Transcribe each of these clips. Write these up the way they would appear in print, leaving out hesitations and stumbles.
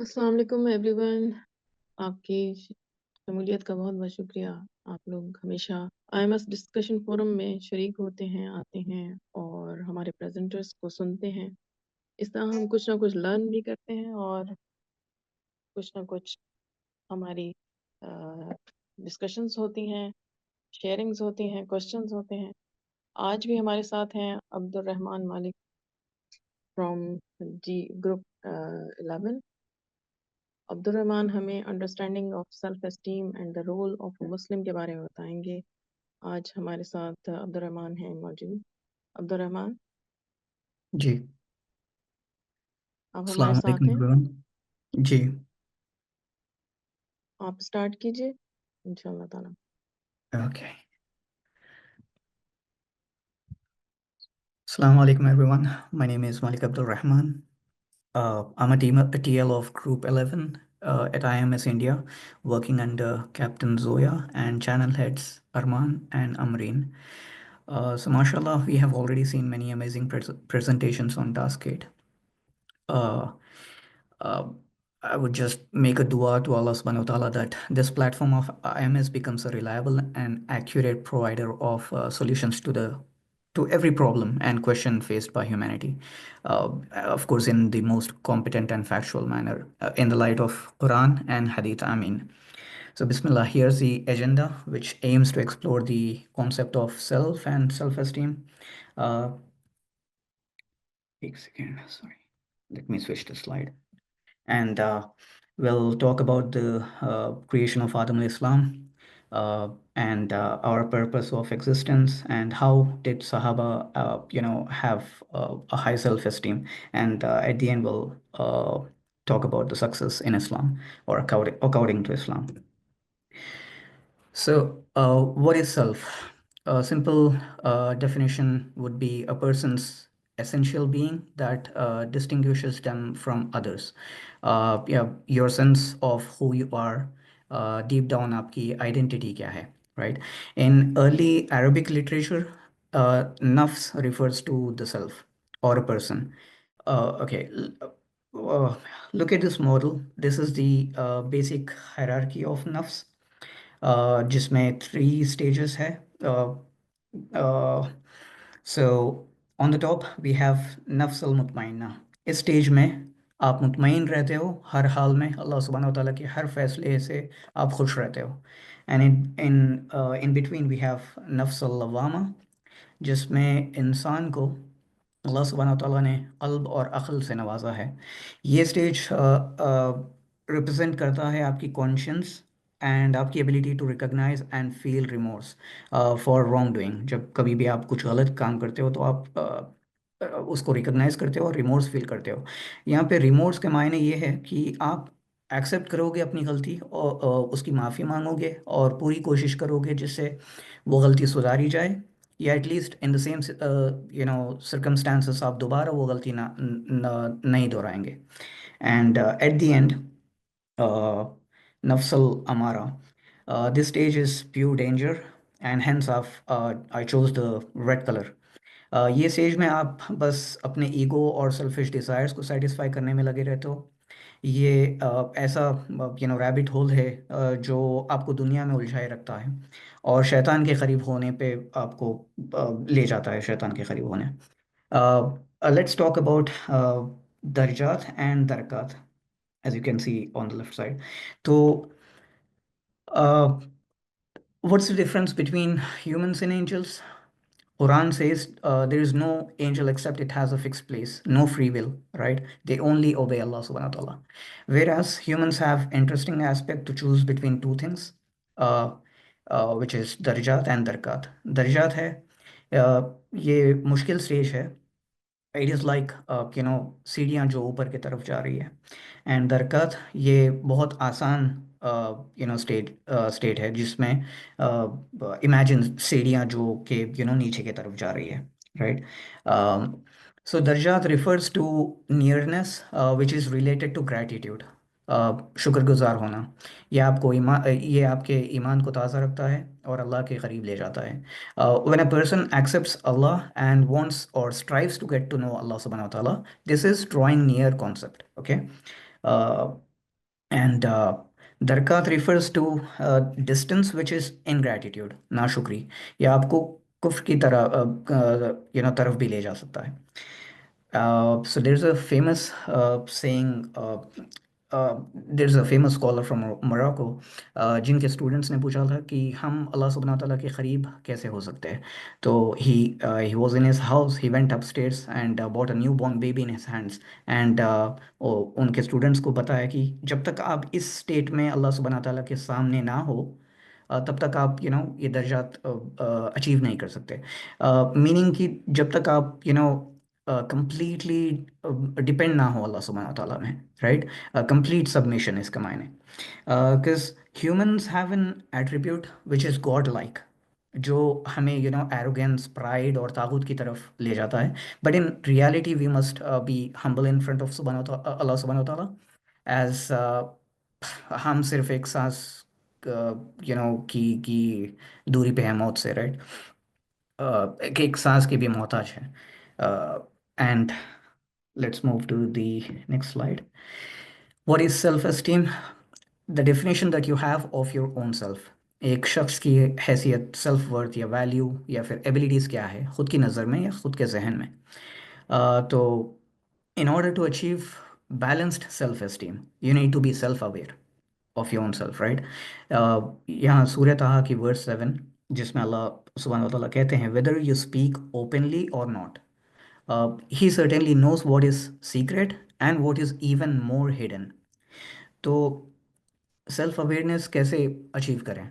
अस्सलाम वालेकुम एवरीवन। आपकी शमूलियत का बहुत बहुत शुक्रिया। आप लोग हमेशा IMS डिस्कशन फोरम में शरीक होते हैं, आते हैं और हमारे प्रेजेंटर्स को सुनते हैं। इस तरह हम कुछ ना कुछ लर्न भी करते हैं और कुछ ना कुछ हमारी डिस्कशंस होती हैं, शेयरिंग्स होती हैं, क्वेश्चंस होते हैं। आज भी हमारे साथ हैं Abdul Rahman Malik from G group 11। Abdul Rahman हमें understanding of self esteem and the role of Muslim के बारे में बताएंगे। आज हमारे साथ अब्दुल रहमान हैं मौजूद। अब्दुल रहमान, जी। आप हमारे अस्सलाम साथ वालेकुम हैं। एवरीवन। जी। आप स्टार्ट कीजिए इंशाल्लाह ताला। Okay. Assalamu alaikum everyone. My name is Malik Abdul Rahman. I'm a TL of Group 11 at IMS India, working under Captain Zoya and channel heads Arman and Amreen. So, mashallah, we have already seen many amazing presentations on Taskade. Uh, uh, I would just make a dua to Allah subhanahu wa ta'ala that this platform of IMS becomes a reliable and accurate provider of solutions to every problem and question faced by humanity. Of course, in the most competent and factual manner, in the light of Quran and Hadith. Amin. So, Bismillah, here's the agenda, which aims to explore the concept of self and self-esteem. Uh, Take a second, sorry. Let me switch the slide. And we'll talk about the creation of Adam al-Islam, and our purpose of existence, and how did Sahaba, have a high self-esteem. And at the end, we'll talk about the success in Islam, or according to Islam. So, what is self? A simple definition would be a person's essential being that distinguishes them from others. Yeah, your sense of who you are, deep down आपकी identity क्या है, right? In early Arabic literature, nafs refers to the self or a person. Okay, look at this model. This is the basic hierarchy of nafs, जिसमें 3 stages है. So on the top we have नफ्स अल मुतमइन्ना. इस stage में आप मुतमईन रहते हो हर हाल में, अल्लाह सुब्हानहू व तआला के हर फैसले से आप खुश रहते हो. And in in between we have नफ्स अल लवामा, जिसमें इंसान को अल्लाह सुब्हानहू व तआला ने क़ल्ब और अक़ल से नवाजा है. ये स्टेज रिप्रेजेंट करता है आपकी कॉन्शियंस एंड आपकी ability to recognise and feel remorse for wrong doing. जब कभी भी आप कुछ गलत काम करते हो तो आप उसको रिकॉग्नाइज करते हो और रिमोर्स फील करते हो. यहाँ पे रिमोर्स के मायने ये है कि आप एक्सेप्ट करोगे अपनी गलती और उसकी माफ़ी मांगोगे और पूरी कोशिश करोगे जिससे वो गलती सुधारी जाए, या at least in the same circumstances आप दोबारा वो गलती नहीं दोहराएंगे. And at the end, nafsal amara. This stage is pure danger, and hence I chose the red color. ये स्टेज में आप बस अपने ईगो और सेल्फिश डिज़ायर्स को सेटिस्फाई करने में लगे रहते हो. ये ऐसा रैबिट होल है जो आपको दुनिया में उलझाए रखता है और शैतान के करीब होने पे आपको ले जाता है शैतान के करीब होने. Let's talk about darajat and darakat, as you can see on the left side. So, uh, what's the difference between humans and angels? Quran says there is no angel except it has a fixed place, no free will, right? They only obey Allah subhanahu wa ta'ala. Whereas humans have interesting aspect to choose between two things, uh, which is darajat and darakat. Darajat है, ये मुश्किल stage है. It is like सीढ़ियाँ जो ऊपर की तरफ जा रही है. एंड दरकत ये बहुत आसान स्टेट है जिसमें इमेजिन सीढ़ियाँ जो कि नीचे की तरफ जा रही है, राइट. सो दर्जात refers to nearness which is related to gratitude, शुक्रगुजार होना. ये आपके ईमान को ताज़ा रखता है और अल्लाह के करीब ले जाता है. When a person accepts Allah and wants or strives to get to know Allah subhanahu wa ta'ala, this is drawing near concept. Okay. And दरक़ात refers to distance which is ingratitude, नाशुक्री, या आपको कुफ्र की तरह तरफ भी ले जा सकता है. So there's a famous saying. There's a famous scholar from Morocco, जिनके स्टूडेंट्स ने पूछा था कि हम अल्लाह सुब्हानहू तआला के करीब कैसे हो सकते हैं. तो he was in his house. He went upstairs and bought a newborn baby in his hands. And उनके स्टूडेंट्स को बताया कि जब तक आप इस स्टेट में अल्लाह सुब्हानहू तआला के सामने ना हो, तब तक आप ये दर्जात अचीव नहीं कर सकते. मीनिंग कि जब तक आप कंप्लीटली डिपेंड ना हो अल्लाह सुब्हानहू तआला में, राइट. कंप्लीट सबमिशन इसका मायने, because humans have an attribute which is God like, जो हमें एरोगेंस, प्राइड और तागुत की तरफ ले जाता है. But in reality we must be humble in front of Allah सुब्हानहू तआला. एज हम सिर्फ एक सांस की दूरी पे है मौत से, राइट. एक सांस की भी मोहताज है. And let's move to the next slide. What is self-esteem? The definition that you have of your own self. एक शख्स की हैसियत, सेल्फ वर्थ या वैल्यू या फिर एबिलिटीज़ क्या है खुद की नज़र में या खुद के जहन में. तो in order to achieve balanced self-esteem, you need to be self-aware of your own self, right? यहाँ सूरह ताहा की वर्स 7, जिसमें अल्लाह सुब्हानहू व तआला कहते हैं, whether you speak openly or not, he certainly knows what is secret and what is even more hidden. तो सेल्फ अवेयरनेस कैसे अचीव करें?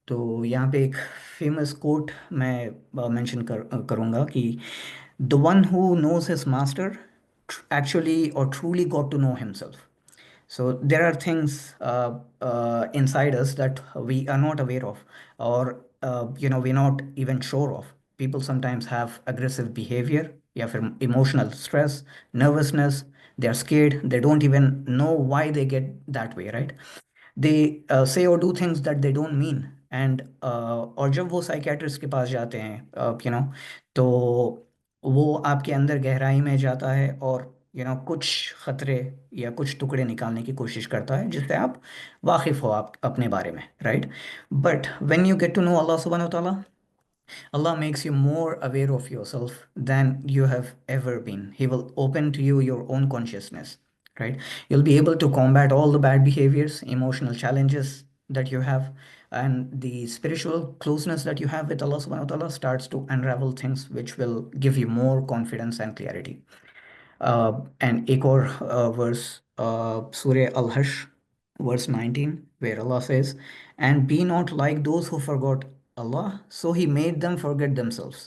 तो यहाँ पे एक फेमस कोट मैं मेंशन करूँगा कि the one who knows his master actually or truly got to know himself. So there are things inside us that we are not aware of, or we're not even sure of. People sometimes have aggressive behavior, yeah, for emotional stress, nervousness. They are scared. They don't even know why they get that way, right? They say or do things that they don't mean. And और जब वो psychiatrist के पास जाते हैं, तो वो आपके अंदर गहराई में जाता है और कुछ खतरे या कुछ टुकड़े निकालने की कोशिश करता है जिससे आप वाकिफ हो आप अपने बारे में, right. But when you get to know Allah सुब्हानहू व तआला, Allah makes you more aware of yourself than you have ever been. He will open to you your own consciousness, right? You'll be able to combat all the bad behaviors, emotional challenges that you have, and the spiritual closeness that you have with Allah subhanahu wa ta'ala starts to unravel things which will give you more confidence and clarity. And एक और verse, Surah Al-Hashr, verse 19, where Allah says, "And be not like those who forgot Allah, so He made them forget themselves.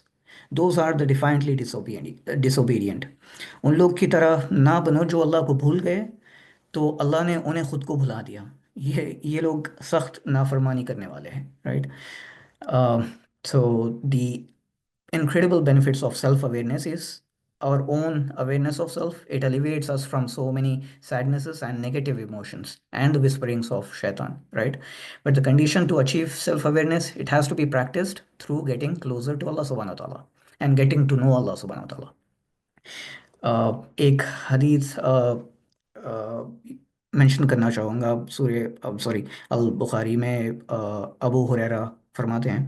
Those are the defiantly disobedient." उन लोग की तरह ना बनो जो अल्लाह को भूल गए, तो अल्लाह ने उन्हें खुद को भुला दिया. ये लोग सख्त नाफरमानी करने वाले हैं, right. So the incredible benefits of self-awareness is our own awareness of self. It alleviates us from so many sadnesses and negative emotions and the whisperings of shaitan, right? But the condition to achieve self-awareness, it has to be practiced through getting closer to Allah subhanahu wa ta'ala and getting to know Allah subhanahu wa ta'ala. एक हदीस mention करना चाहूँगा. सूर्य sorry अल बुखारी में अबू हुरैरा फरमाते हैं,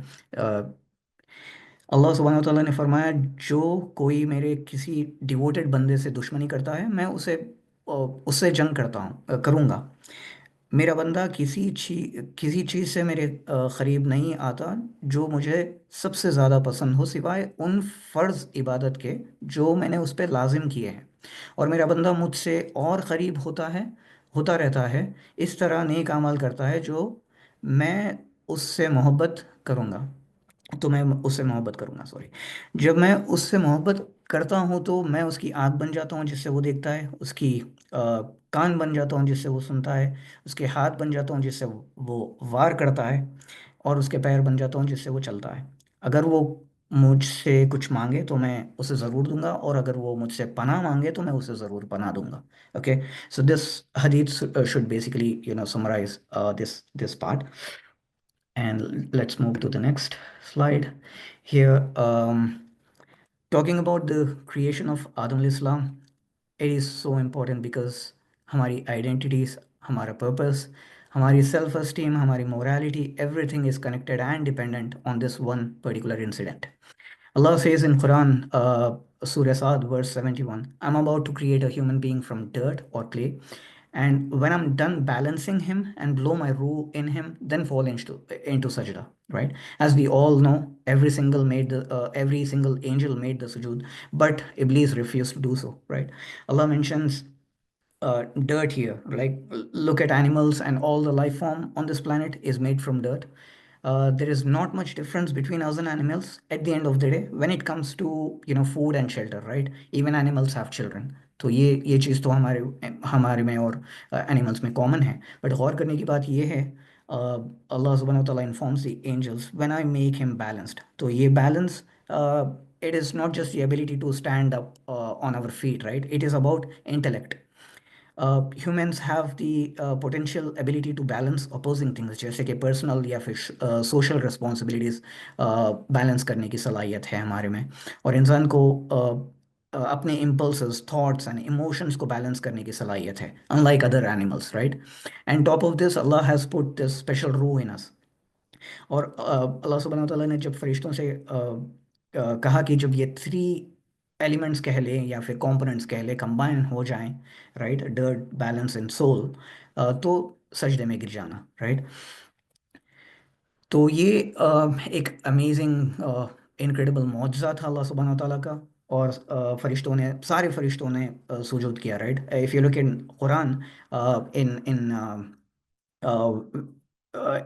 अल्लाह सुब्हानहू व तआला ने फरमाया, जो कोई मेरे किसी डिवोटेड बंदे से दुश्मनी करता है, मैं उससे जंग करूँगा. मेरा बंदा किसी चीज़ से मेरे क़रीब नहीं आता जो मुझे सबसे ज़्यादा पसंद हो, सिवाय उन फ़र्ज़ इबादत के जो मैंने उस पर लाजिम किए हैं. और मेरा बंदा मुझसे और क़रीब होता रहता है, इस तरह नेक अमाल करता है जो मैं उससे मोहब्बत करूँगा तो मैं उससे मोहब्बत करूँगा, सॉरी. जब मैं उससे मोहब्बत करता हूँ तो मैं उसकी आँख बन जाता हूँ जिससे वो देखता है, उसकी कान बन जाता हूँ जिससे वो सुनता है, उसके हाथ बन जाता हूँ जिससे वो वार करता है, और उसके पैर बन जाता हूँ जिससे वो चलता है. अगर वो मुझसे कुछ मांगे तो मैं उसे ज़रूर दूंगा, और अगर वो मुझसे पनाह मांगे तो मैं उसे ज़रूर पनाह दूंगा. Okay, so this hadith should basically summarize this part. And let's move to the next slide. Here, talking about the creation of Adam al Islam, it is so important because हमारी आइडेंटिटीज, हमारा purpose, हमारी self esteem, हमारी morality, everything is connected and dependent on this one particular incident. Allah says in Quran, Surah Sad, verse 71, I'm about to create a human being from dirt or clay, and when I'm done balancing him and blow my ruh in him, then fall into sajda. Right? As we all know, every single angel made the sujood, but Iblis refused to do so. Right? Allah mentions dirt here. Like, look at animals, and all the life form on this planet is made from dirt. There is not much difference between us and animals at the end of the day when it comes to food and shelter, right? Even animals have children. तो ये चीज़ तो हमारे हमारे में और animals में common है. But गौर करने की बात ये है, अल्लाह सुब्हानहू व तआला informs the angels when I make him balanced. तो ये balance, it is not just the ability to stand up on our feet, right? It is about intellect. Humans have the potential ability to balance opposing things, जैसे कि personal या फिर social responsibilities balance करने की सलाहियत है हमारे में. और इंसान को अपने इम्पल्सेस, थॉट्स एंड इमोशंस को बैलेंस करने की सलाहियत है, unlike other animals, right. And top of this, Allah has put this special रूह इन अस. और अल्लाह सुब्हानहू तआला ने जब फरिश्तों से कहा कि जब ये थ्री एलिमेंट्स कह लें या फिर कंपोनेंट्स कह लें कंबाइन हो जाएं, right, dirt, balance and soul, तो सजदे में गिर जाना, राइट. तो ये एक अमेजिंग इनक्रेडिबल मौजज़ा था अल्लाह सुब्हानहू तआला का. और फरिश्तों ने, सारे फरिश्तों ने सुजूद किया, right. If you look in Quran, in in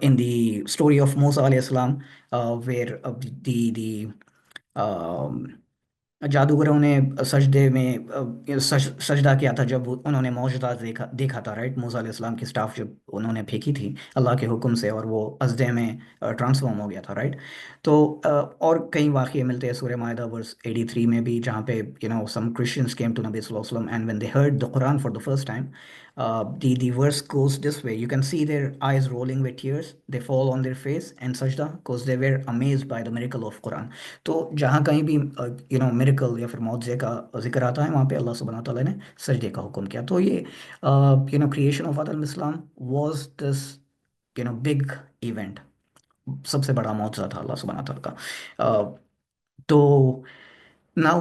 in the story of Musa alayhi salam, where the um, जादूगरों ने सजदे में सजदा किया था जब उन्होंने मौजूदा देखा था, राइट. मूसा अलैहिस्सलाम की स्टाफ जब उन्होंने फेंकी थी अल्लाह के हुक्म से, और वो अजदे में ट्रांसफॉर्म हो गया था, राइट. तो और कई वाक़ये मिलते हैं सूरह माइदा वर्स 83 में भी, जहाँ पे सम क्रिश्चियंस केम टू नबी सल्लल्लाहु अलैहि वसल्लम, and when they heard the Quran for the first time, the verse goes this way. You can see their eyes rolling with tears. They fall on their face and sajda because they were amazed by the miracle of Quran. तो जहाँ कहीं भी miracle या फिर मौजज़े का जिक्र आता है, वहाँ पे अल्लाह सुब्हानहू तआला ने सजदे का हुक्म किया. तो ये creation of Adam Islam was this big event. सबसे बड़ा मौजज़ा था अल्लाह सुब्हानहू तआला का. तो now,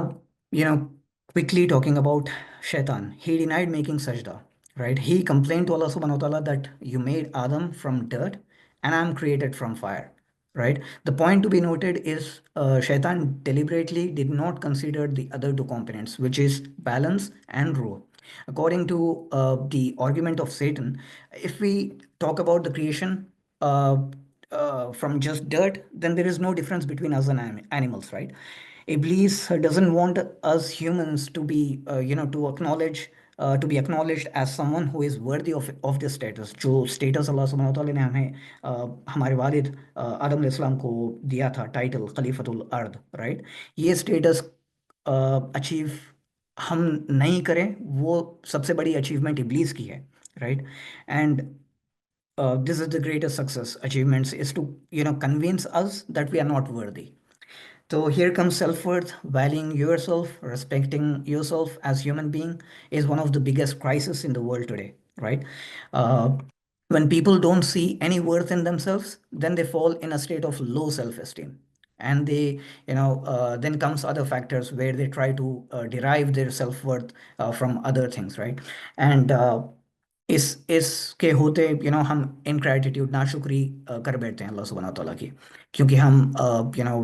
quickly talking about Shaitan, he denied making sajda, right? He complained to Allah subhanahu wa ta'ala that you made Adam from dirt and I'm created from fire, right? The point to be noted is Shaitan deliberately did not consider the other two components, which is balance and ruh. According to the argument of Satan, if we talk about the creation uh, from just dirt, then there is no difference between us and animals, right? Iblis doesn't want us humans to be, to be acknowledged as someone who is worthy of this status. जो status अल्लाह सुब्हानहू तआला ने हमें हमारे वालिद आदम अलैहिस्सलाम को दिया था, टाइटल खलीफतुल अर्द, राइट. ये स्टेटस अचीव हम नहीं करें, वो सबसे बड़ी अचीवमेंट इब्लीस की है, right. And this is the greatest success achievements, is to convince us that we are not worthy. So here comes self-worth. Valuing yourself, respecting yourself as human being is one of the biggest crises in the world today, right? Uh, when people don't see any worth in themselves, then they fall in a state of low self-esteem. And they, then comes other factors where they try to derive their self-worth from other things, right? And इसके होते हम इनग्रैटिट्यूड, नाशुक्री कर बैठते हैं अल्लाह सुब्हानहू तआला की, क्योंकि हम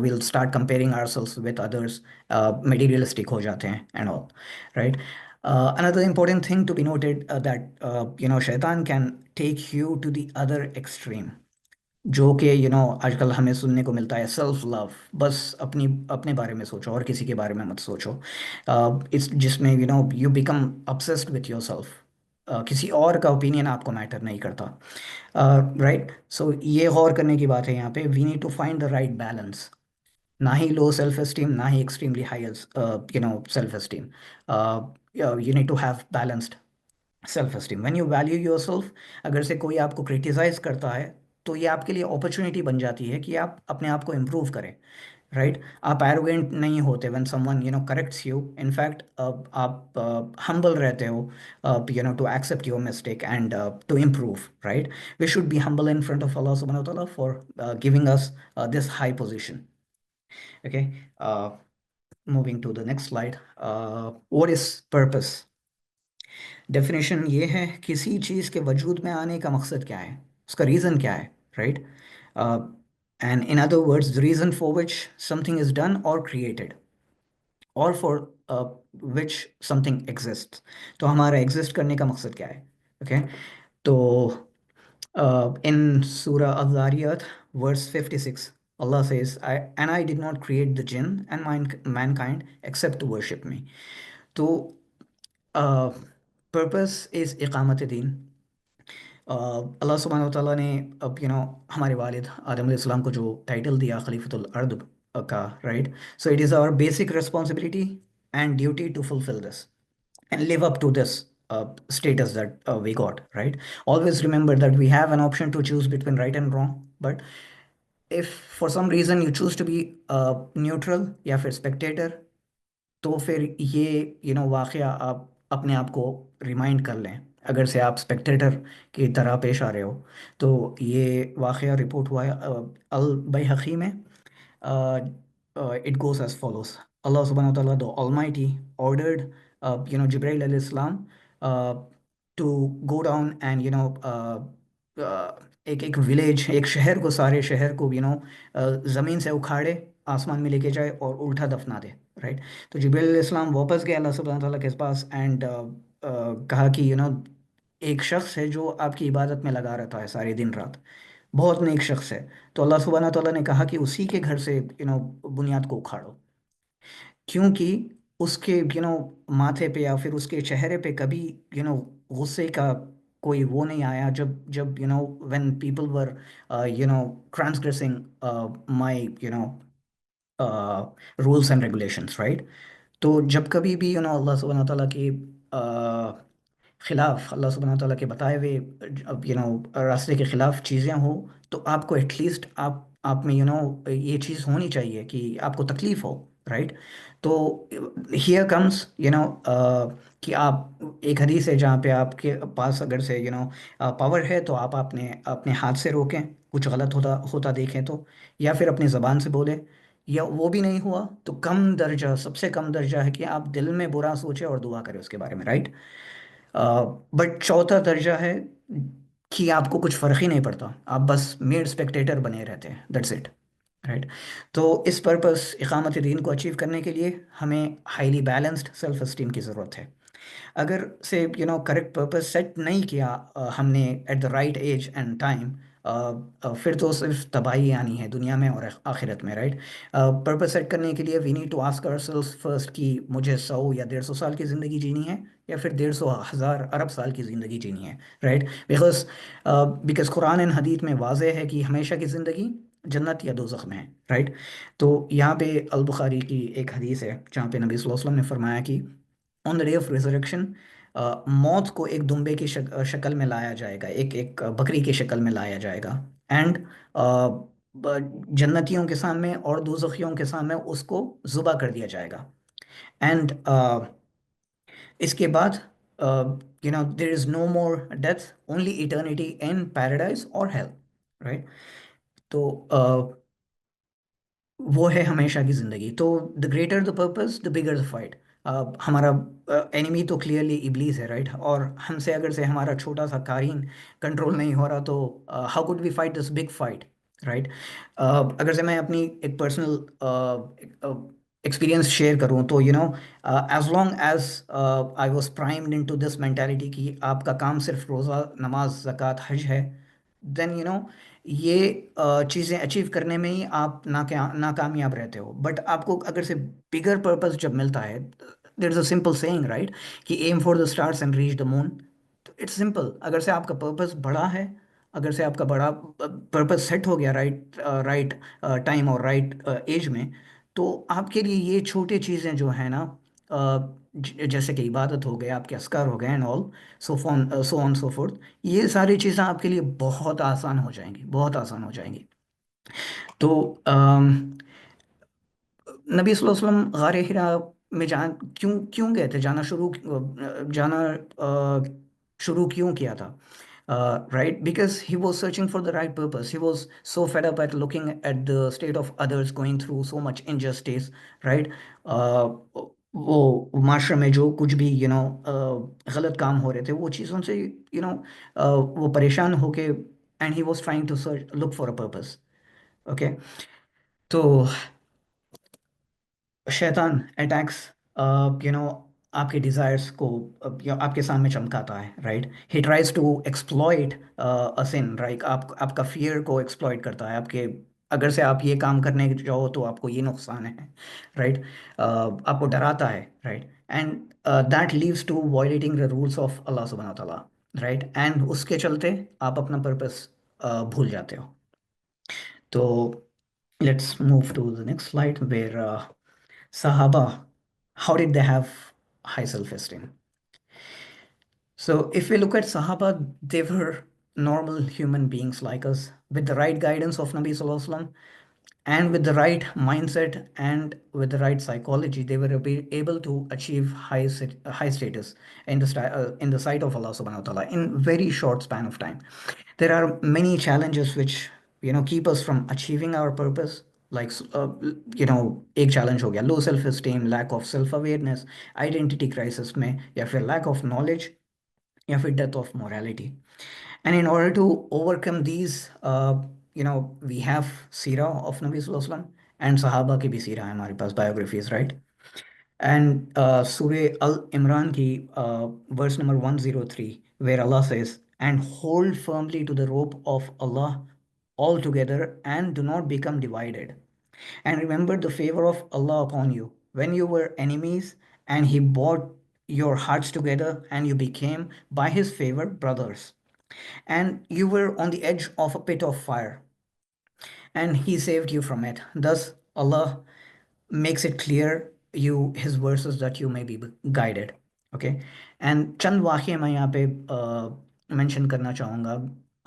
will start comparing ourselves with others, materialistic हो जाते हैं and all, right. Another important thing to be noted, that शैतान can take you to the other extreme, जो कि आजकल हमें सुनने को मिलता है, सेल्फ लव. बस अपनी अपने बारे में सोचो और किसी के बारे में मत सोचो. इस जिसमें you become obsessed with your self. किसी और का ओपिनियन आपको मैटर नहीं करता, राइट. सो ये गौर करने की बात है यहाँ पे. We need to find the right balance. ना ही लो सेल्फ एस्टीम, ना ही extremely high self esteem. You need to have balanced self esteem. When you value yourself, अगर से कोई आपको क्रिटिसाइज करता है, तो ये आपके लिए अपॉर्चुनिटी बन जाती है कि आप अपने आप को इम्प्रूव करें, राइट। आप एरोगेंट नहीं होते when someone corrects you, in fact आप हम्बल रहते हो to accept your mistake and to improve, right. We should be humble in front of Allah सुब्हानहू व तआला for giving us this high position. Okay, moving to the next slide. What is purpose? Definition ये है, किसी चीज़ के वजूद में आने का मकसद क्या है, उसका रीज़न क्या है, right. And in other words, the reason for which something is done और क्रिएटेड, और फॉर विच समथिंग एग्जिस्ट। तो हमारा एग्जिस्ट करने का मकसद क्या है? ओके, तो इन सूरा अज़ारियात verse 56, Allah says, and I did not create the jinn and mankind except to worship me. तो पर्पस इज़ इकामत दीन। अल्लाह सुब्हानहू व तआला ने अब हमारे वालिद आदम अलैहिस्सलाम को जो टाइटल दिया खलीफतुल अर्द का, right. So it is our basic responsibility and duty to fulfil this and live up to this status that we got, right? Always remember that we have an option to choose between right and wrong, but if for some reason you choose to be neutral या फिर spectator, तो फिर ये वाकया आप अपने आप को रिमाइंड कर लें। अगर से आप स्पेक्टेटर की तरह पेश आ रहे हो, तो ये वाकया रिपोर्ट हुआ है अल बैहक़ी में। It goes as follows. Allah subhanahu wa ta'ala, the Almighty, ordered, Jibreel alayhi salam to go down and, एक विलेज, एक शहर को, सारे शहर को, ज़मीन से उखाड़े, आसमान में लेके जाए और उल्टा दफना दे, राइट। तो जिब्रील अलैहि सलाम वापस गए अल्लाह सुब्हानहू व तआला के पास एंड कहा कि एक शख्स है जो आपकी इबादत में लगा रहता है सारे दिन रात, बहुत नेक शख्स है। तो अल्लाह सुब्हानहू व तआला ने कहा कि उसी के घर से बुनियाद को उखाड़ो, क्योंकि उसके माथे पे या फिर उसके चेहरे पे कभी गुस्से का कोई वो नहीं आया, जब जब when people were transgressing my rules and regulations, right. तो जब कभी भी अल्लाह सुब्हानहू व तआला के खिलाफ, अल्लाह सुब्हानहू व तआला के बताए हुए रास्ते के खिलाफ चीज़ें हो, तो आपको एटलीस्ट आप में ये चीज़ होनी चाहिए कि आपको तकलीफ हो, राइट। तो हियर कम्स कि आप, एक हदीस है जहाँ पे आपके पास अगर से पावर है, तो आप अपने अपने हाथ से रोकें, कुछ गलत होता होता देखें तो, या फिर अपनी ज़बान से बोले, या वो भी नहीं हुआ तो कम दर्जा, सबसे कम दर्जा है कि आप दिल में बुरा सोचें और दुआ करें उसके बारे में, राइट। बट चौथा दर्जा है कि आपको कुछ फ़र्क ही नहीं पड़ता, आप बस मेड स्पेक्टेटर बने रहते हैं, दैट्स इट, राइट। तो इस पर्पस इकामत दीन को अचीव करने के लिए हमें हाईली बैलेंस्ड सेल्फ एस्टीम की ज़रूरत है। अगर से करेक्ट पर्पस सेट नहीं किया हमने at the right age and time, फिर तो सिर्फ तबाही आनी है दुनिया में और आखिरत में, राइट। पर्पस सेट करने के लिए we need to ask ourselves first कि मुझे 100 या 150 साल की ज़िंदगी जीनी है, या फिर 150 1,000 अरब साल की ज़िंदगी जीनी है, right. Because because Quran and हदीस में वाज़े है कि हमेशा की ज़िंदगी जन्नत या दोज़ख में है, राइट। तो यहाँ पे अल बुखारी की एक हदीस है जहाँ पे नबी सल्लल्लाहु अलैहि वसल्लम ने फरमाया कि on the day of resurrection, मौत को एक दुम्बे की शक्ल में लाया जाएगा, एक एक बकरी की शक्ल में लाया जाएगा, एंड जन्नतियों के सामने और दोज़खियों के सामने उसको ज़ुबा कर दिया जाएगा, एंड इसके बाद there is no more death, only eternity in paradise और हेल, राइट। तो वो है हमेशा की ज़िंदगी। तो the greater the purpose the bigger the fight. हमारा एनिमी तो क्लियरली इब्लीस है, राइट। और हमसे अगर से हमारा छोटा सा कारीन कंट्रोल नहीं हो रहा, तो how could we fight this big fight, right. अगर से मैं अपनी एक पर्सनल एक्सपीरियंस शेयर करूं, तो as long as I was primed into this mentality कि आपका काम सिर्फ रोज़ा, नमाज, ज़कात, हज है, देन ये चीज़ें अचीव करने में ही आप नाकामयाब रहते हो। बट आपको अगर से बिगर पर्पस जब मिलता है, there is a simple saying, right, कि aim for the stars and reach the moon. तो इट्स सिंपल, अगर से आपका पर्पस बड़ा है, अगर से आपका बड़ा पर्पस सेट हो गया राइट राइट टाइम और राइट एज में, तो आपके लिए ये छोटी चीज़ें जो है ना, जैसे कि इबादत हो गए, आपके अस्कार हो गए and all, so on so fourth, ये सारी चीज़ें आपके लिए बहुत आसान हो जाएंगी, बहुत आसान हो जाएंगी। तो नबी सल्लल्लाहु अलैहि वसल्लम गारे हिरा में क्यों क्यों गए थे, जाना शुरू क्यों किया था? Right, because he was searching for the right purpose. He was so fed up at looking at the state of others going through so much injustice, right? uh, वो माशरे में जो कुछ भी गलत काम हो रहे थे, वो चीज़ों से वो परेशान होके, and he was trying to search look for a purpose. Okay, तो शैतान अटैक्स आपके डिजायर्स को आपके सामने चमकाता है, right? He tries to exploit a sin, right? आपका फियर को एक्सप्लॉइट करता है, आपके अगर से आप ये काम करने जाओ तो आपको ये नुकसान है, राइट? आपको डराता है, right? And that leaves to violating the rules of Allah सुब्हानहू व तआला, राइट? एंड उसके चलते आप अपना पर्पस भूल जाते हो। तो let's move to the next slide where Sahaba, how did they have high self-esteem? So if we look at Sahaba, they were normal human beings like us with the right guidance of Nabi Sallallahu Alaihi Wasallam, and with the right mindset and with the right psychology, they were able to achieve high status in in the sight of Allah Subhanahu wa Taala in very short span of time. There are many challenges which keep us from achieving our purpose. Like एक challenge हो गया low self esteem, lack of self awareness, identity crisis में, या फिर lack of knowledge, या फिर death of morality. And in order to overcome these, we have Sira of Nabi Sallallahu Alaihi Wasallam, and सहाबा की भी सीरा है हमारे पास, biographies, right? And Surah Al-Imran की verse number 103, where Allah says, and hold firmly to the rope of Allah altogether and do not become divided. And remember the favor of Allah upon you when you were enemies, and He brought your hearts together, and you became by His favor brothers. And you were on the edge of a pit of fire, and He saved you from it. Thus, Allah makes it clear you his verses that you may be guided. Okay, and चंद वाक़ये मैं यहाँ पे mention करना चाहूँगा।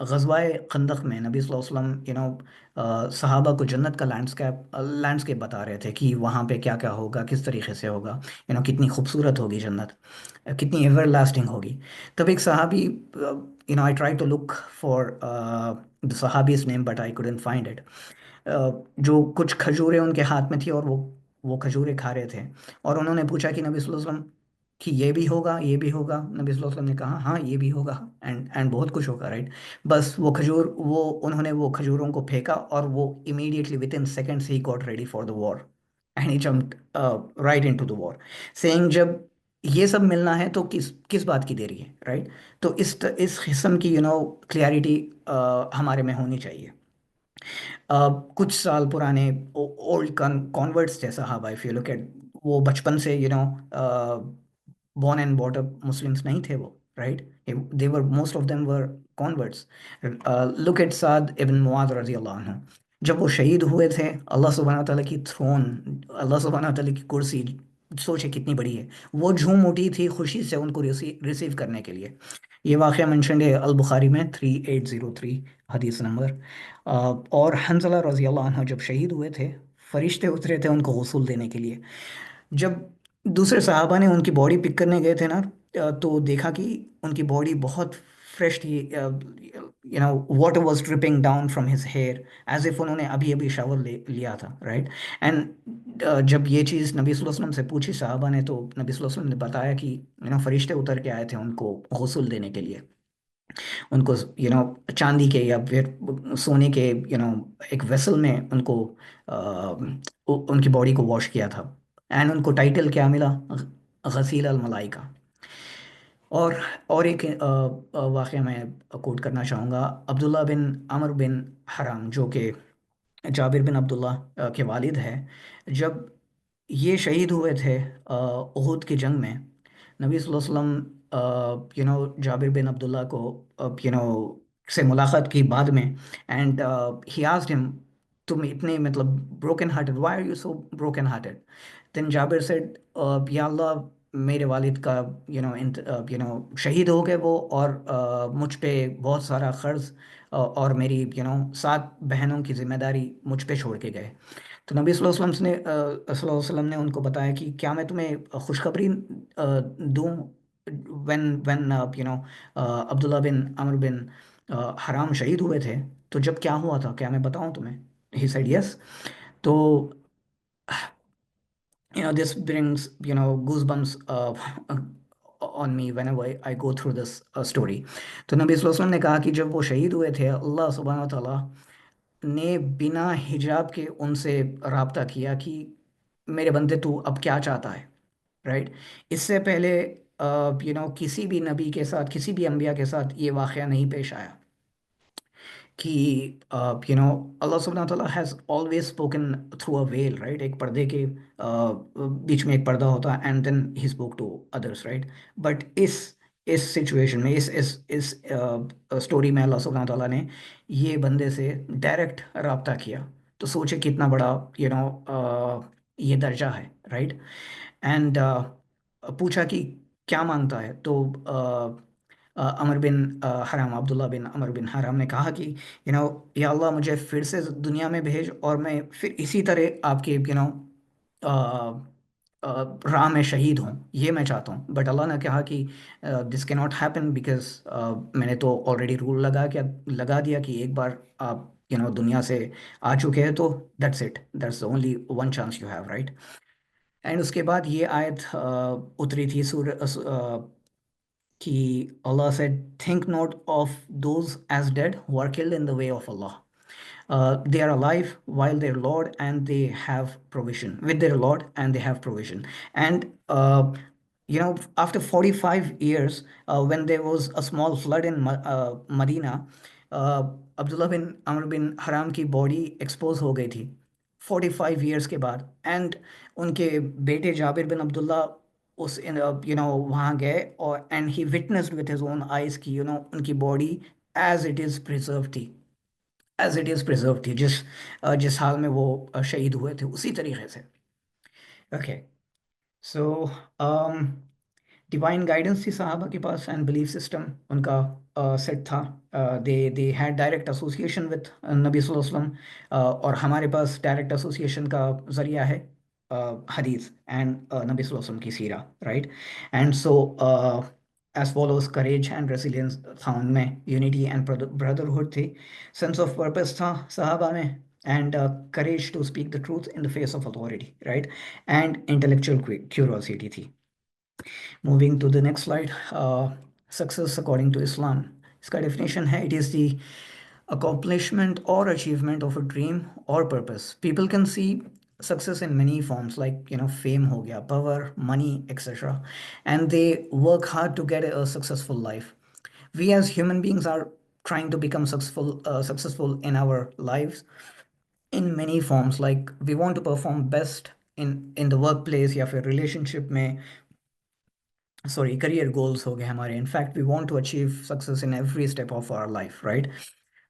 ग़ज़वाए खंदक में नबी सल्लल्लाहु अलैहि वसल्लम सहाबा को जन्नत का लैंडस्केप बता रहे थे कि वहाँ पे क्या क्या होगा, किस तरीके से होगा, कितनी खूबसूरत होगी जन्नत, कितनी एवर लास्टिंग होगी। तब एक सहाबी, I try to look for the सहाबीज name but I couldn't find it. जो कुछ खजूरें उनके हाथ में थी, और वो खजूरें खा रहे थे, और उन्होंने पूछा कि नबी सल्लल्लाहु अलैहि वसल्लम कि ये भी होगा, ये भी होगा? नबी सल्लल्लाहु अलैहि वसल्लम ने कहा हाँ ये भी होगा, एंड बहुत कुछ होगा, राइट? बस उन्होंने वो खजूरों को फेंका, और वो immediately with in seconds he got ready for the war, and he jumped right into the war, saying जब ये सब मिलना है तो किस किस बात की देरी है, राइट? तो इस किस्म की क्लियरिटी हमारे में होनी चाहिए। कुछ साल पुराने ओल्ड कॉन्वर्ट्स जैसा, हाँ, इफ यू लुक एट, वो बचपन से born and brought up Muslims नहीं थे वो, right? They were, most of them were converts. Look at Saad ibn Muad रज़ियल्लाहु अन्हु, जब वो शहीद हुए थे, अल्लाह सुब्हानहू व तआला की थ्रोन, अल्लाह सुब्हानहू व तआला की कुर्सी, सोचे कितनी बड़ी है, वो झूम उठी थी खुशी से उनको रिसीव करने के लिए। ये वाक़या मेंशन है अल बुखारी में 3803 हदीस नंबर। और हंज़ला रज़ियल्लाहु अन्हु जब शहीद हुए थे, फरिश्ते उतरे थे उनको गसूल देने के लिए। जब दूसरे सहाबा ने उनकी बॉडी पिक करने गए थे ना, तो देखा कि उनकी बॉडी बहुत फ्रेश थी, water was dripping down from his hair, as if उन्होंने अभी अभी शावर लिया था, राइट? एंड जब ये चीज़ नबी सल्लल्लाहु अलैहि वसल्लम से पूछी सहाबा ने, तो नबी सल्लल्लाहु अलैहि वसल्लम ने बताया कि फरिश्ते उतर के आए थे उनको गसूल देने के लिए, उनको चांदी के या फिर सोने के एक वेसल में उनको उनकी बॉडी को वॉश किया था, एंड उनको टाइटल क्या मिला? गसील अल मलाइका। और एक वाक़या मैं कोट करना चाहूँगा, अब्दुल्ला बिन अमर बिन हराम, जो कि जाबिर बिन अब्दुल्ला के वालिद हैं। जब ये शहीद हुए थे उहुद की जंग में, नबी सल्लल्लाहु अलैहि वसल्लम जाबिर बिन अब्दुल्ला को से मुलाकात की बाद में, एंड ही आस्क्ड हिम, तुम इतने मतलब broken hearted, why are you so broken hearted? Then Jabir said, या अल्लाह, मेरे वालिद का शहीद हो गए वो, और मुझ पे बहुत सारा कर्ज और मेरी 7 बहनों की जिम्मेदारी मुझ पे छोड़ के गए। तो नबी सल्लल्लाहु अलैहि वसल्लम ने उनको बताया कि क्या मैं तुम्हें खुशखबरी दूं, when when you know Abdullah bin Amr bin Haram शहीद हुए थे, तो जब क्या हुआ था, क्या मैं बताऊं तुम्हें? He said yes. तो this brings goosebumps on me whenever I go through this story. तो नबी सल्लल्लाहु अलैहि वसल्लम ने कहा कि जब वो शहीद हुए थे, अल्लाह सुब्हान व तआला ने बिना हिजाब के उनसे राब्ता किया कि मेरे बंदे तू अब क्या चाहता है, राइट? इससे पहले किसी भी नबी के साथ, किसी भी अंबिया के साथ ये वाक़या नहीं पेश आया कि अल्लाह सुब्हानहू तआला has always spoken through a veil, right? एक पर्दे के बीच में एक पर्दा होता है, and then he spoke to others, right? But इस सिचुएशन में, इस स्टोरी में अल्लाह सुब्हानहू तआला ने ये बंदे से डायरेक्ट राब्ता किया। तो सोचे कितना बड़ा ये दर्जा है, राइट? एंड पूछा कि क्या मांगता है। तो अमर बिन हराम, अब्दुल्ला बिन अमर बिन हराम ने कहा कि या अल्लाह, मुझे फिर से दुनिया में भेज और मैं फिर इसी तरह आपके राह में शहीद हूँ, ये मैं चाहता हूँ। बट अल्लाह ने कहा कि this can not happen, because मैंने तो ऑलरेडी रूल लगा दिया कि एक बार आप दुनिया से आ चुके हैं, तो that's it, that's the only one chance you have, right? And उसके बाद ये आयत उतरी थी कि Allah said, think not of those as dead who are killed in the way of Allah. They are alive while their Lord and they have provision, with their Lord and they have provision. And after 45 years, when there was a small flood in Medina, uh, Abdullah bin Amr bin Haram की body expose हो गई थी 45 years के बाद। And उनके बेटे जाबिर बिन अब्दुल्ला उस वहाँ गए, और and he witnessed with his own eyes की उनकी body as it is preserve थी, एज इट इज़ प्रिजर्व थी, जिस हाल में वो शहीद हुए थे उसी तरीके से। ओके, सो डिवाइन गाइडेंस थी सहाबा के पास, एंड बिलीफ सिस्टम उनका सेट था। They had direct association with नबी सल्लल्लाहु अलैहि वसल्लम, और हमारे पास डायरेक्ट एसोसिएशन का जरिया है हदीस एंड नबी सल्लल्लाहु अलैहि वसल्लम की सीरा, right? And so as follows courage and resilience था उनमें, यूनिटी एंड ब्रदरहुड थी, सेंस ऑफ पर्पस था सहाबा में, and courage to speak the truth in the face of authority, right? And intellectual curiosity थी। Moving to the next slide, success according to Islam. इसका definition है, it is the accomplishment or achievement of a dream or purpose. People can see success in many forms, like fame हो गया, power, money, etc. And they work hard to get a successful life. We as human beings are trying to become successful in our lives in many forms. Like we want to perform best in the workplace या फिर relationship में, sorry, career goals हो गए हमारे। In fact, we want to achieve success in every step of our life, right?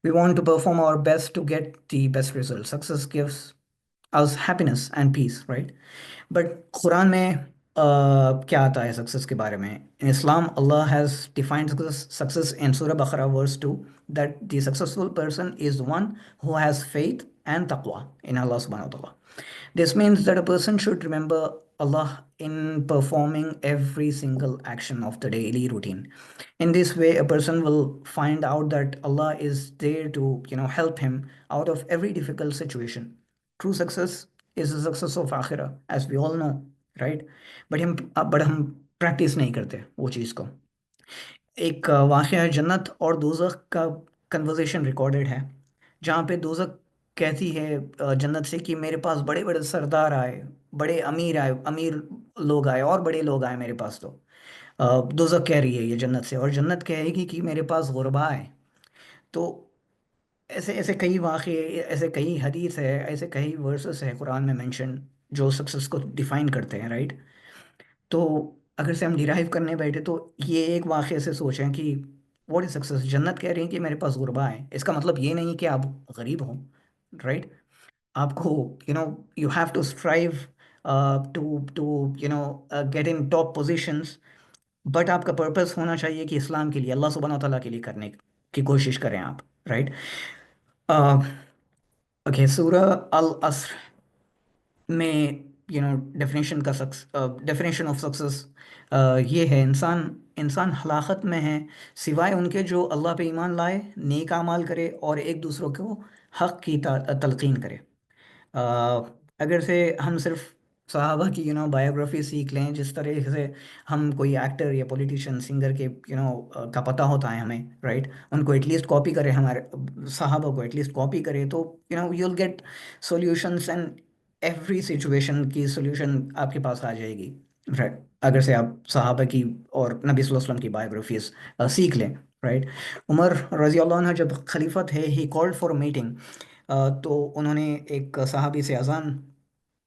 We want to perform our best to get the best results. Success gives us happiness and peace, right? But Quran में क्या आता है success के बारे में? In Islam, Allah has defined success in Surah Baqarah verse 2, that the successful person is the one who has faith and taqwa in Allah subhanahu wa ta'ala. This means that a person should remember Allah in performing every single action of the daily routine. In this way, a person will find out that Allah is there to, help him out of every difficult situation. True success is the success of akhirah, as we all know, right? But हम practice नहीं करते वो चीज़ को। एक वाक़या है, जन्नत और दोज़ख का कन्वर्सेशन रिकॉर्डेड है, जहाँ पे दोज़ख कहती है जन्नत से कि मेरे पास बड़े बड़े सरदार आए, बड़े अमीर आए, अमीर लोग आए और बड़े लोग आए मेरे पास। तो दोज़ख कह रही है ये जन्नत से, और जन्नत कहेगी कि मेरे पास गुरबा है। तो ऐसे ऐसे कई वाक़े, ऐसे कई हदीस है, ऐसे कई वर्सेस है कुरान में मेंशन, जो सक्सेस को डिफाइन करते हैं, राइट? तो अगर से हम डिराइव करने बैठे तो ये एक वाक़े से सोचें कि व्हाट इज सक्सेस। जन्नत कह रही है कि मेरे पास गुरबा है, इसका मतलब ये नहीं कि आप गरीब हो, राइट? आपको you have to strive to get in top positions, but आपका पर्पस होना चाहिए कि इस्लाम के लिए, अल्लाह सुब्हानहू तआला के लिए करने की कोशिश करें आप, राइट? ओके, सूरह अल असर में डेफिनेशन का डेफिनेशन ऑफ सक्सेस ये है, इंसान इंसान हलाकत में है सिवाय उनके जो अल्लाह पे ईमान लाए, नेक आमाल करे और एक दूसरों को हक की तलकीन करे। अ, अगर से हम सिर्फ सहाबा की बायोग्राफी सीख लें, जिस तरह से हम कोई एक्टर या पॉलिटिशियन सिंगर के का पता होता है हमें, राइट, उनको एटलीस्ट कॉपी करें, हमारे सहाबा को एटलीस्ट कॉपी करें, तो you'll get solutions and every situation की सॉल्यूशन आपके पास आ जाएगी, राइट, अगर से आप सहाबा की और नबी सल्लल्लाहु अलैहि वसल्लम की बायोग्राफीज सीख लें, राइट। उमर रजी अल्लाह अन्हु जब खलीफा थे, ही कॉल्ड फॉर मीटिंग, तो उन्होंने एक सहाबी से अजान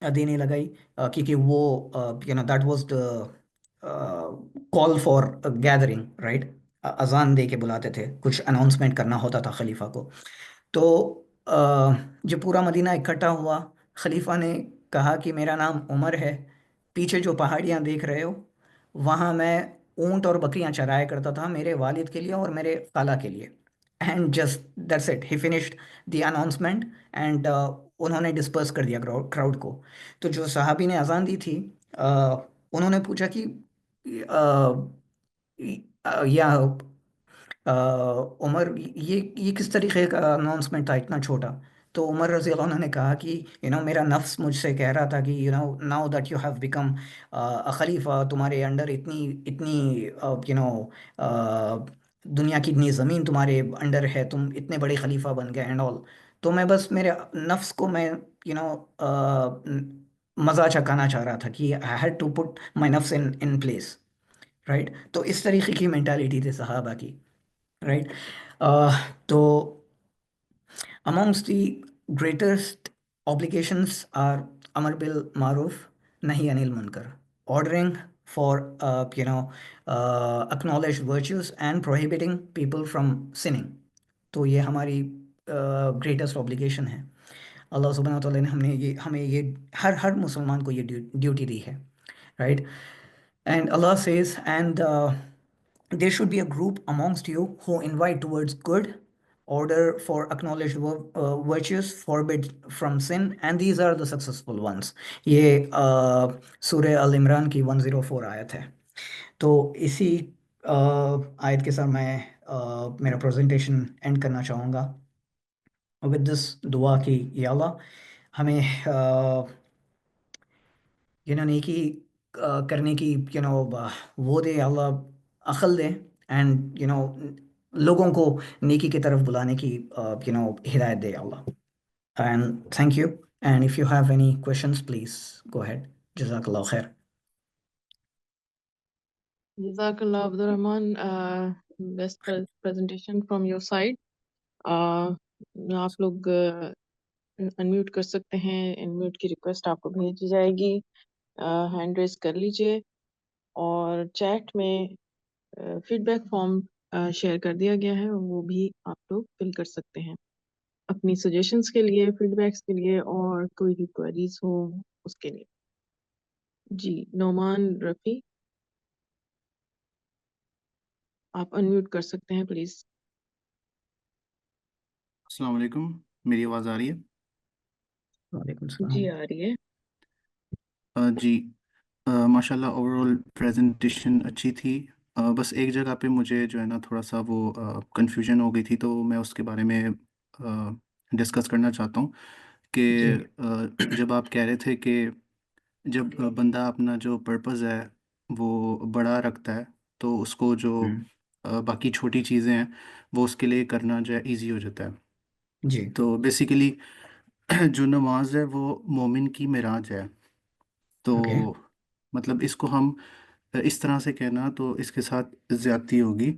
देने लगाई, क्योंकि वो that was the call for gathering, right. अजान दे के बुलाते थे, कुछ अनाउंसमेंट करना होता था खलीफा को। तो अ, जब पूरा मदीना इकट्ठा हुआ, खलीफा ने कहा कि मेरा नाम उमर है, पीछे जो पहाड़ियाँ देख रहे हो, वहाँ मैं ऊंट और बकरियां चराया करता था, मेरे वालिद के लिए और मेरे खाला के लिए। And just that's it, he finished the announcement and उन्होंने डिस्पर्स कर दिया क्राउड को। तो जो सहाबी ने अजान दी थी, उन्होंने पूछा कि या अ, उमर, ये किस तरीके का अनाउंसमेंट था इतना छोटा। तो उमर रजी अल्लाह अन्हु ने कहा कि मेरा नफ्स मुझसे कह रहा था कि now that you have become a खलीफा, तुम्हारे अंडर इतनी इतनी दुनिया की इतनी ज़मीन तुम्हारे अंडर है, तुम इतने बड़े खलीफा बन गए एंड ऑल। तो मैं बस मेरे नफ्स को मैं मज़ा चखाना चाह रहा था कि I had to put my नफ्स इन इन प्लेस, राइट। तो इस तरीके की मेंटालिटी थी सहाबा की, राइट। तो amongst the greatest obligations are Amar bil Maruf, Nahi Anil Munkar, ordering for acknowledged virtues and prohibiting people from sinning. तो ये हमारी ग्रेटेस्ट ऑब्लिगेशन है। अल्लाह सुब्हानहू व तआला ने हमें ये हर मुसलमान को ये ड्यूटी दी है, right. And Allah says, and there should be a group amongst you who invite towards good, order for acknowledged virtues, forbid from sin, and these are the successful ones. ये सूर्य अल इमरान की 104 आयत है। तो इसी आयत के साथ मैं मेरा प्रेजेंटेशन एंड करना चाहूँगा विद दिस दुआ कि या अल्लाह हमें नेकी करने की वो दे अल्लाह, अक्ल दे, एंड लोगों को नेकी की तरफ बुलाने की हिदायत दे अल्लाह। And thank you, and if you have any questions please go ahead. जज़ाकल्लाह खैर। जज़ाकल्लाह Abdul Rahman, best presentation from your side. आप लोग अनम्यूट कर सकते हैं, अनम्यूट की रिक्वेस्ट आपको भेजी जाएगी, हैंड रेज कर लीजिए, और चैट में फीडबैक फॉर्म शेयर कर दिया गया है, वो भी आप लोग फिल कर सकते हैं अपनी सजेशंस के लिए, फीडबैक्स के लिए, और कोई भी क्वेरीज हो उसके लिए। जी, नोमान रफ़ी, आप अनम्यूट कर सकते हैं प्लीज। अस्सलाम वालेकुम, मेरी आवाज़ आ रही है? वालेकुम जी, सलाम। आ रही है। जी, माशाल्लाह ओवरऑल प्रेजेंटेशन अच्छी थी। बस एक जगह पे मुझे जो है ना थोड़ा सा वो कंफ्यूजन हो गई थी, तो मैं उसके बारे में डिस्कस करना चाहता हूँ कि जी। जब आप कह रहे थे कि जब बंदा अपना जो पर्पस है वो बड़ा रखता है, तो उसको जो हम्म, बाकी छोटी चीज़ें हैं वो उसके लिए करना जो है ईजी हो जाता है। जी। तो बेसिकली जो नमाज है वो मोमिन की मिराज है। तो ओके। मतलब इसको हम इस तरह से कहना तो इसके साथ ज़्यादती होगी,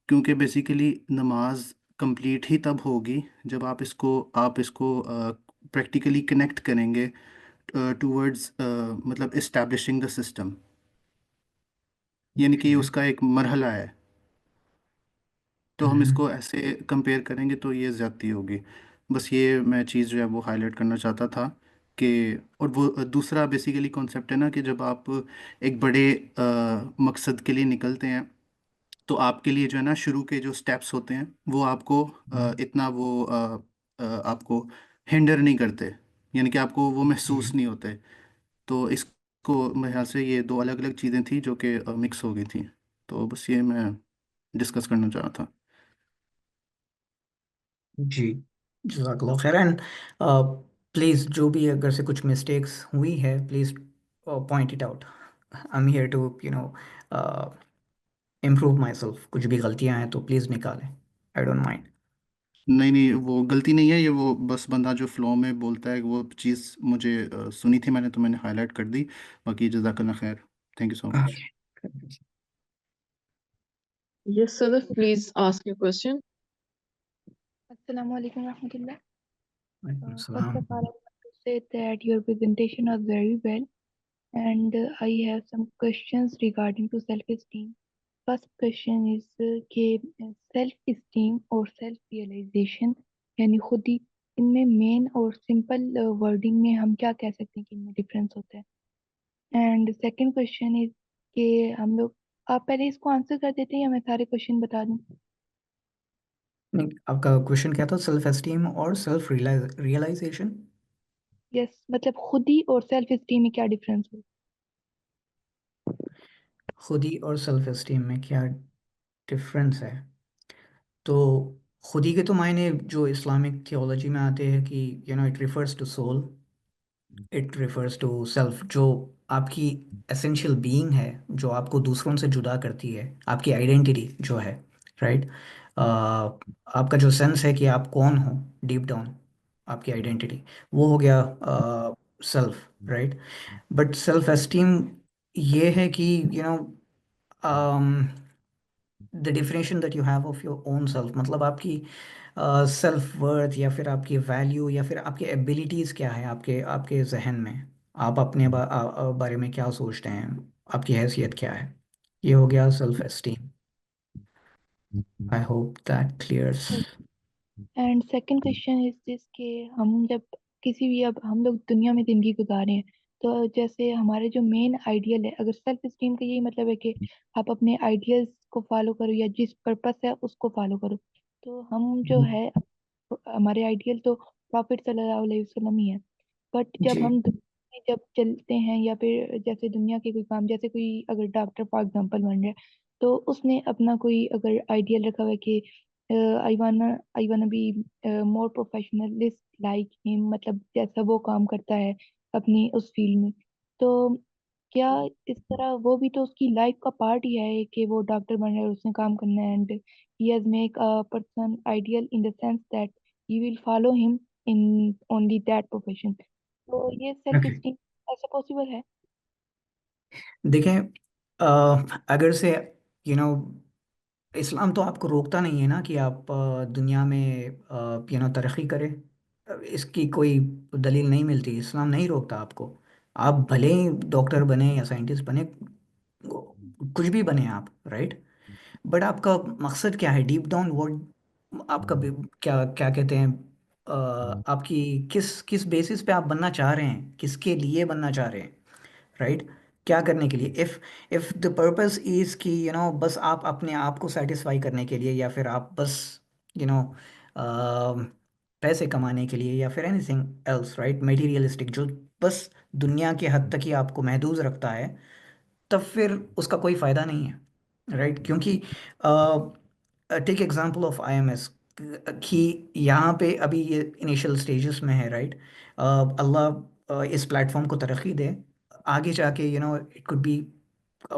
क्योंकि बेसिकली नमाज कंप्लीट ही तब होगी जब आप इसको प्रैक्टिकली कनेक्ट करेंगे टूवर्ड्स मतलब इस्टेब्लिशिंग द सिस्टम, यानी कि ये ओके। उसका एक मरहला है। तो हम हम्म, इसको ऐसे कंपेयर करेंगे तो ये ज़्यादती होगी। बस ये मैं चीज़ जो है वो हाईलाइट करना चाहता था कि, और वो दूसरा बेसिकली कॉन्सेप्ट है ना कि जब आप एक बड़े मकसद के लिए निकलते हैं, तो आपके लिए जो है ना शुरू के जो स्टेप्स होते हैं वो आपको इतना वो आपको हिंडर नहीं करते। यानी कि आपको वो जी महसूस नहीं होते। तो इसको मेरे ख्याल से ये दो अलग अलग चीज़ें थी जो कि मिक्स हो गई थी। तो बस ये मैं डिस्कस करना चाह रहा था। जी, जज़ाकल्लाह खैर। एंड प्लीज़, जो भी अगर से कुछ मिस्टेक्स हुई है, please point it out. I am here to improve myself. कुछ भी गलतियां हैं तो प्लीज़ निकालें, आई डोंट माइंड। नहीं नहीं, वो गलती नहीं है, ये वो बस बंदा जो फ्लो में बोलता है, वो चीज़ मुझे सुनी थी मैंने, तो मैंने हाईलाइट कर दी। बाकी जज़ाकल्लाह खैर। Thank you so much. Yes, Sadaf, please ask your question. Assalamu alaikum warahmatullah. First सलाम। of all, I want to say that your presentation was very well, and I have some questions regarding to self-esteem. First question is कि self-esteem और self-realization यानी खुदी, इनमें main और simple wording में हम क्या कह सकते हैं कि इनमें डिफरेंस होता है? एंड सेकंड क्वेश्चन इज कि हम लोग, आप पहले इसको आंसर कर देते हैं या मैं सारे क्वेश्चन बता दूं? नहीं, आपका क्वेश्चन क्या था? सेल्फ एस्टीम और सेल्फ रियलाइजेशन। यस, मतलब खुदी और सेल्फ एस्टीम में क्या डिफरेंस है? खुदी और सेल्फ एस्टीम में क्या डिफरेंस है? तो खुदी के तो मायने जो इस्लामिक थियोलॉजी में आते हैं कि it refers to soul, it refers to self, जो आपकी एसेंशियल बीइंग है, जो आपको दूसरों से जुदा करती है, आपकी आइडेंटिटी जो है, राइट। आपका जो सेंस है कि आप कौन हो, डीप डाउन आपकी आइडेंटिटी, वो हो गया self, right. But self esteem ये है कि the definition that you have of your own self, मतलब आपकी सेल्फ वर्थ, या फिर आपकी वैल्यू, या फिर आपकी एबिलिटीज़ क्या है आपके आपके जहन में। आप अपने बारे में क्या सोचते हैं, आपकी हैसियत क्या है। ये हो गया self esteem. I hope that clears. And second question is this कि हम जब किसी भी, अब हम लोग दुनिया में जिंदगी गुजारे हैं, तो जैसे हमारे जो मेन आइडियल है, अगर सेल्फ एस्टीम का यही मतलब है कि आप अपने आइडियल्स को फॉलो करो या जिस पर्पस है उसको फॉलो करो, तो हम जो है, हमारे आइडियल तो प्रॉफिट सल्लल्लाहु अलैहि वसल्लम ही है। बट जब जी हम दुनिया में जब चलते हैं, या फिर जैसे दुनिया के कोई काम, जैसे कोई अगर डॉक्टर फॉर एग्जांपल बन रहा है, तो उसने अपना कोई अगर आइडियल रखा हुआ है कि I wanna be more professionalist like him, मतलब जैसा वो काम करता है अपनी उस फील्ड में, तो क्या इस तरह वो भी तो उसकी लाइफ का पार्ट ही है कि वो डॉक्टर बन रहा है और उसने काम करना है, and he has make a person ideal in the sense that you will follow him in only that profession, तो ये सेल्फ ओके। एस्टीम ऐसा पॉसिबल है? देखें, अगर से यू नो इस्लाम तो आपको रोकता नहीं है ना कि आप दुनिया में तरक्की करें। इसकी कोई दलील नहीं मिलती, इस्लाम नहीं रोकता आपको। आप भले ही डॉक्टर बने या साइंटिस्ट बने, कुछ भी बने आप, राइट। बट आपका मकसद क्या है डीप डाउन? वो आपका क्या क्या कहते हैं, आपकी किस किस बेसिस पे आप बनना चाह रहे हैं, किसके लिए बनना चाह रहे हैं, राइट। क्या करने के लिए? इफ द पर्पस इज कि बस आप अपने आप को सेटिस्फाई करने के लिए, या फिर आप बस यू नो पैसे कमाने के लिए, या फिर एनीथिंग एल्स, राइट, मटेरियलिस्टिक, जो बस दुनिया के हद तक ही आपको महदूद रखता है, तब फिर उसका कोई फ़ायदा नहीं है, राइट। क्योंकि टेक एग्जांपल ऑफ आईएमएस, कि यहाँ पे अभी ये इनिशियल स्टेजेस में है, राइट। अल्लाह इस प्लेटफॉर्म को तरक्की दे, आगे जाके it could be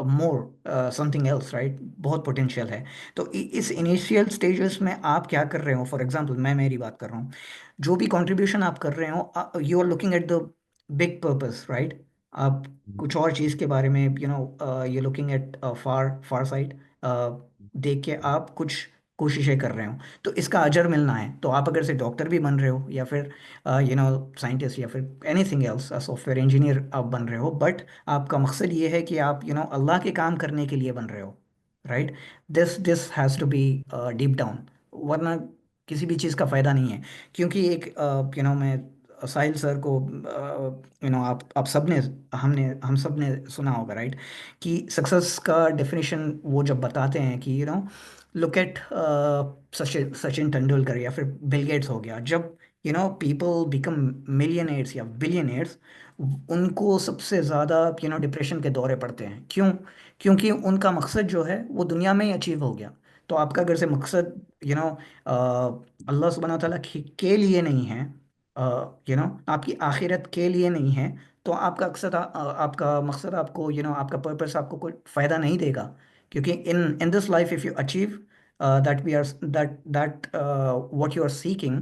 more something else, right. बहुत पोटेंशियल है। तो इस इनिशियल स्टेजेस में आप क्या कर रहे हो? फॉर एग्जांपल मैं मेरी बात कर रहा हूँ, जो भी कंट्रीब्यूशन आप कर रहे हो, you are looking at the big purpose, right. आप कुछ और चीज़ के बारे में ये looking at far far side देख के आप कुछ कोशिशें कर रहे हो, तो इसका अजर मिलना है। तो आप अगर से डॉक्टर भी बन रहे हो, या फिर साइंटिस्ट, या फिर एनीथिंग एल्स, सॉफ्टवेयर इंजीनियर आप बन रहे हो, बट आपका मकसद ये है कि आप अल्लाह के काम करने के लिए बन रहे हो, right. This has to be deep down, वरना किसी भी चीज़ का फ़ायदा नहीं है। क्योंकि एक मैं साहिल सर को, आप सब ने, हम सब ने सुना होगा, राइट, कि सक्सेस का डेफिनेशन वो जब बताते हैं कि लुक एट सचिन सचिन तेंदुलकर, या फिर बिल गेट्स हो गया, जब पीपल बिकम मिलियनेयर्स या बिलियनेयर्स, उनको सबसे ज़्यादा डिप्रेशन के दौरे पड़ते हैं। क्यों? क्योंकि उनका मकसद जो है वो दुनिया में ही अचीव हो गया। तो आपका अगर से मकसद अल्लाह सुब्हानहू तआला के लिए नहीं है, आपकी आखिरत के लिए नहीं है, तो आपका मकसद आपको आपका पर्पस आपको कोई फ़ायदा नहीं देगा। क्योंकि in this life if you achieve that we are that what you are seeking,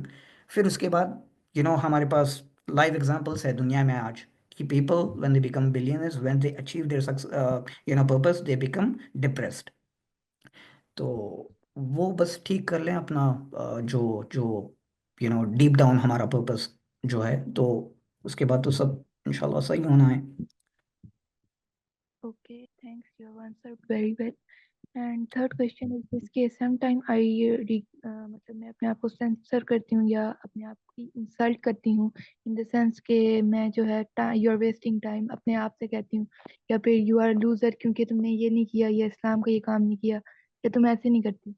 फिर उसके बाद हमारे पास लाइव एग्जांपल्स है दुनिया में आज कि people when they become billionaires, when they achieve their purpose, they become depressed. तो वो बस ठीक कर लें अपना जो जो डीप डाउन हमारा पर्पस जो है, तो उसके बाद तो सब इंशाल्लाह सही होना है। Okay, thanks. You have answered very well. And third question is this के समटाइम मतलब मैं अपने आप को सेंसर करती हूँ या अपने आप की इंसल्ट करती हूँ, इन द सेंस कि मैं जो है यू आर वेस्टिंग टाइम अपने आप से कहती हूँ, या फिर यू आर लूजर क्योंकि तुमने ये नहीं किया या इस्लाम का ये काम नहीं किया या तुम ऐसे नहीं करती।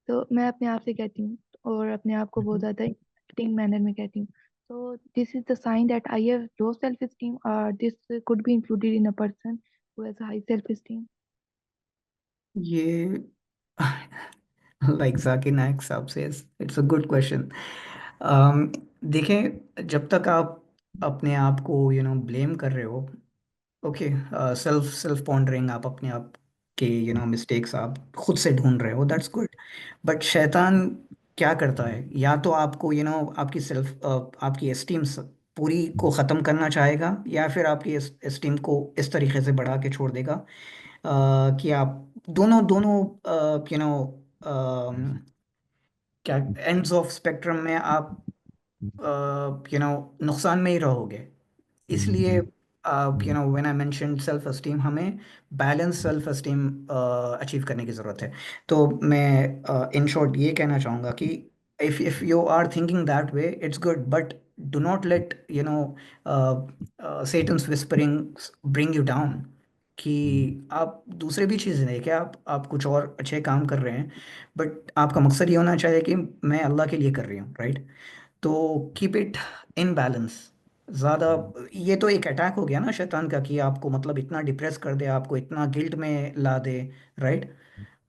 तो मैं अपने आप से कहती हूँ और अपने आप को बहुत ज़्यादा इंसल्टिंग मैनर में कहती हूँ। तो this is the sign that I have low self esteem और this could be included in a person who has high self esteem. ये लाइक जाकिर नायक साहब से, इट्स अ गुड क्वेश्चन। देखें, जब तक आप अपने आप को ब्लेम कर रहे हो, ओके, सेल्फ सेल्फ पॉन्डरिंग, आप अपने आप के मिस्टेक्स आप खुद से ढूंढ रहे हो, दैट्स गुड। बट शैतान क्या करता है, या तो आपको आपकी आपकी एस्टीम पूरी को ख़त्म करना चाहेगा, या फिर आपकी एस्टीम को इस तरीके से बढ़ा के छोड़ देगा कि आप दोनों दोनों यू नो क्या एंड्स ऑफ स्पेक्ट्रम में आप नुकसान में ही रहोगे। इसलिए when I mention self esteem, हमें बैलेंस सेल्फ एस्टीम अचीव करने की ज़रूरत है। तो मैं इन शॉर्ट ये कहना चाहूँगा कि if you are thinking that way, it's good, but do not let Satan's whispering bring you down, कि आप दूसरे भी चीज़ें देखें, आप कुछ और अच्छे काम कर रहे हैं, बट आपका मकसद ये होना चाहिए कि मैं अल्लाह के लिए कर रही हूँ, राइट? तो कीप इट इन बैलेंस। ज़्यादा ये तो एक अटैक हो गया ना शैतान का, कि आपको मतलब इतना डिप्रेस कर दे, आपको इतना गिल्ट में ला दे, राइट?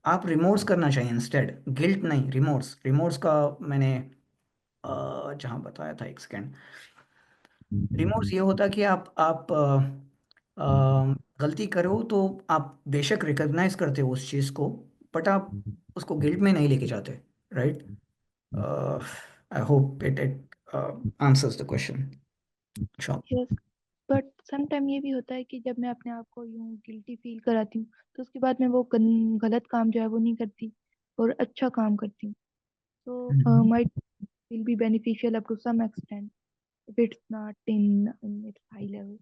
आप रिमोर्स करना चाहिए इंस्टेड, गिल्ट नहीं, रिमोर्स। रिमोर्स का मैंने जहाँ बताया था, एक सेकेंड, रिमोर्स ये होता कि आप गलती करो तो आप बेशक रिकॉग्नाइज करते हो उस चीज़ को, बट आप उसको गिल्ट में नहीं लेके जाते, right? I hope it answers the question. Yes, but some time ये भी होता है कि जब मैं अपने आप को यूं गिल्टी फील कराती हूँ तो उसके बाद मैं वो गलत काम जो है वो नहीं करती और अच्छा काम करती हूँ। तो might will be beneficial up to some extent if it's not in its high level.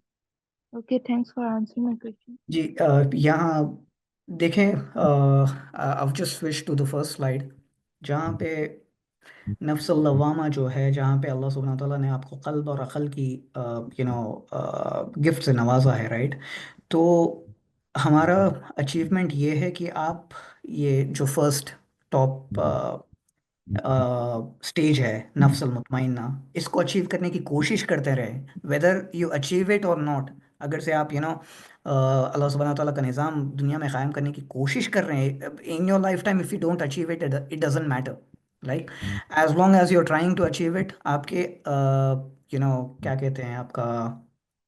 Okay, thanks for answering my question. जी, यहाँ देखें, I just switch to the first slide, जहाँ पे नफ्सल लवामा जो है, जहाँ पे अल्लाह सुब्हानहू तआला ने आपको कल्ब और अक़ल की गिफ्ट से नवाजा है, राइट? तो हमारा अचीवमेंट ये है कि आप ये जो फर्स्ट टॉप स्टेज है, नफ्सल मुतमइन्ना, इसको अचीव करने की कोशिश करते रहे, वेदर यू अचीव इट और नॉट। अगर से आप अल्लाह सुब्हानहू तआला का निज़ाम दुनिया में क़ायम करने की कोशिश कर रहे हैं in your lifetime, if you don't achieve it, it doesn't matter, like as long as you are trying to achieve it, आपके क्या कहते हैं, आपका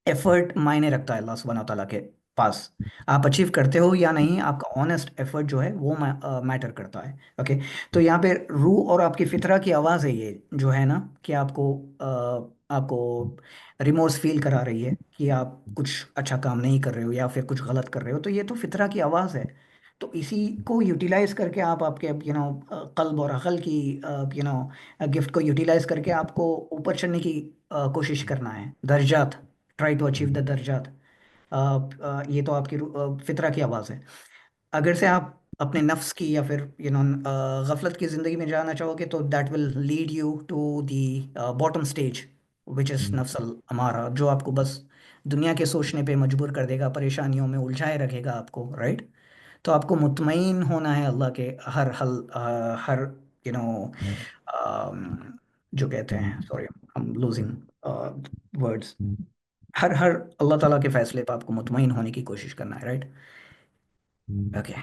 एफर्ट मायने रखता है अल्लाह सुब्हानहू तआला के पास। आप अचीव करते हो या नहीं, आपका ऑनेस्ट एफर्ट जो है वो मैटर करता है, ओके? तो यहाँ पे रूह और आपकी फितरा की आवाज़ है ये, जो है ना, कि आपको रिमोर्स फील करा रही है कि आप कुछ अच्छा काम नहीं कर रहे हो या फिर कुछ गलत कर रहे हो, तो ये तो फितरा की आवाज़ है। तो इसी को यूटिलाइज करके आप आपके कल्ब और अकल की गिफ्ट को यूटिलाइज करके आपको ऊपर चढ़ने की कोशिश करना है, दर्जात, ट्राई टू अचीव द दर्जात। ये तो आपकी फितरा की आवाज़ है। अगर से आप अपने नफ्स की या फिर गफलत की ज़िंदगी में जाना चाहोगे, तो that will lead you to the bottom stage, which is नफ्सल अमारा, जो आपको बस दुनिया के सोचने पे मजबूर कर देगा, परेशानियों में उलझाए रखेगा आपको, राइट? तो आपको मुतमईन होना है अल्लाह के हर हल हर यू नो जो कहते हैं, सॉरी, I'm losing words. हर हर अल्लाह ताला के फैसले पर आपको मुतमईन होने की कोशिश करना है, right? Okay.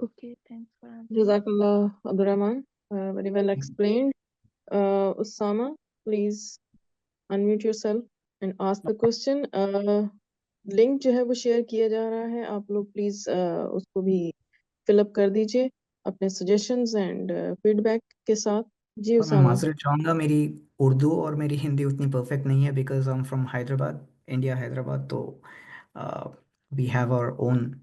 Okay, thanks for answering. Jazakallah, Abdurrahman. Very well explained. Usama, please unmute yourself and ask the question. Link जो है वो शेयर किया जा रहा है, आप लोग प्लीज उसको भी फिलअप कर दीजिए अपने सजेशंस एंड फीडबैक के साथ। जी और मैं उसामा। माजरत चाहूँगा, मेरी उर्दू और मेरी हिंदी उतनी परफेक्ट नहीं है, because I am from Hyderabad, India, Hyderabad. तो we have our own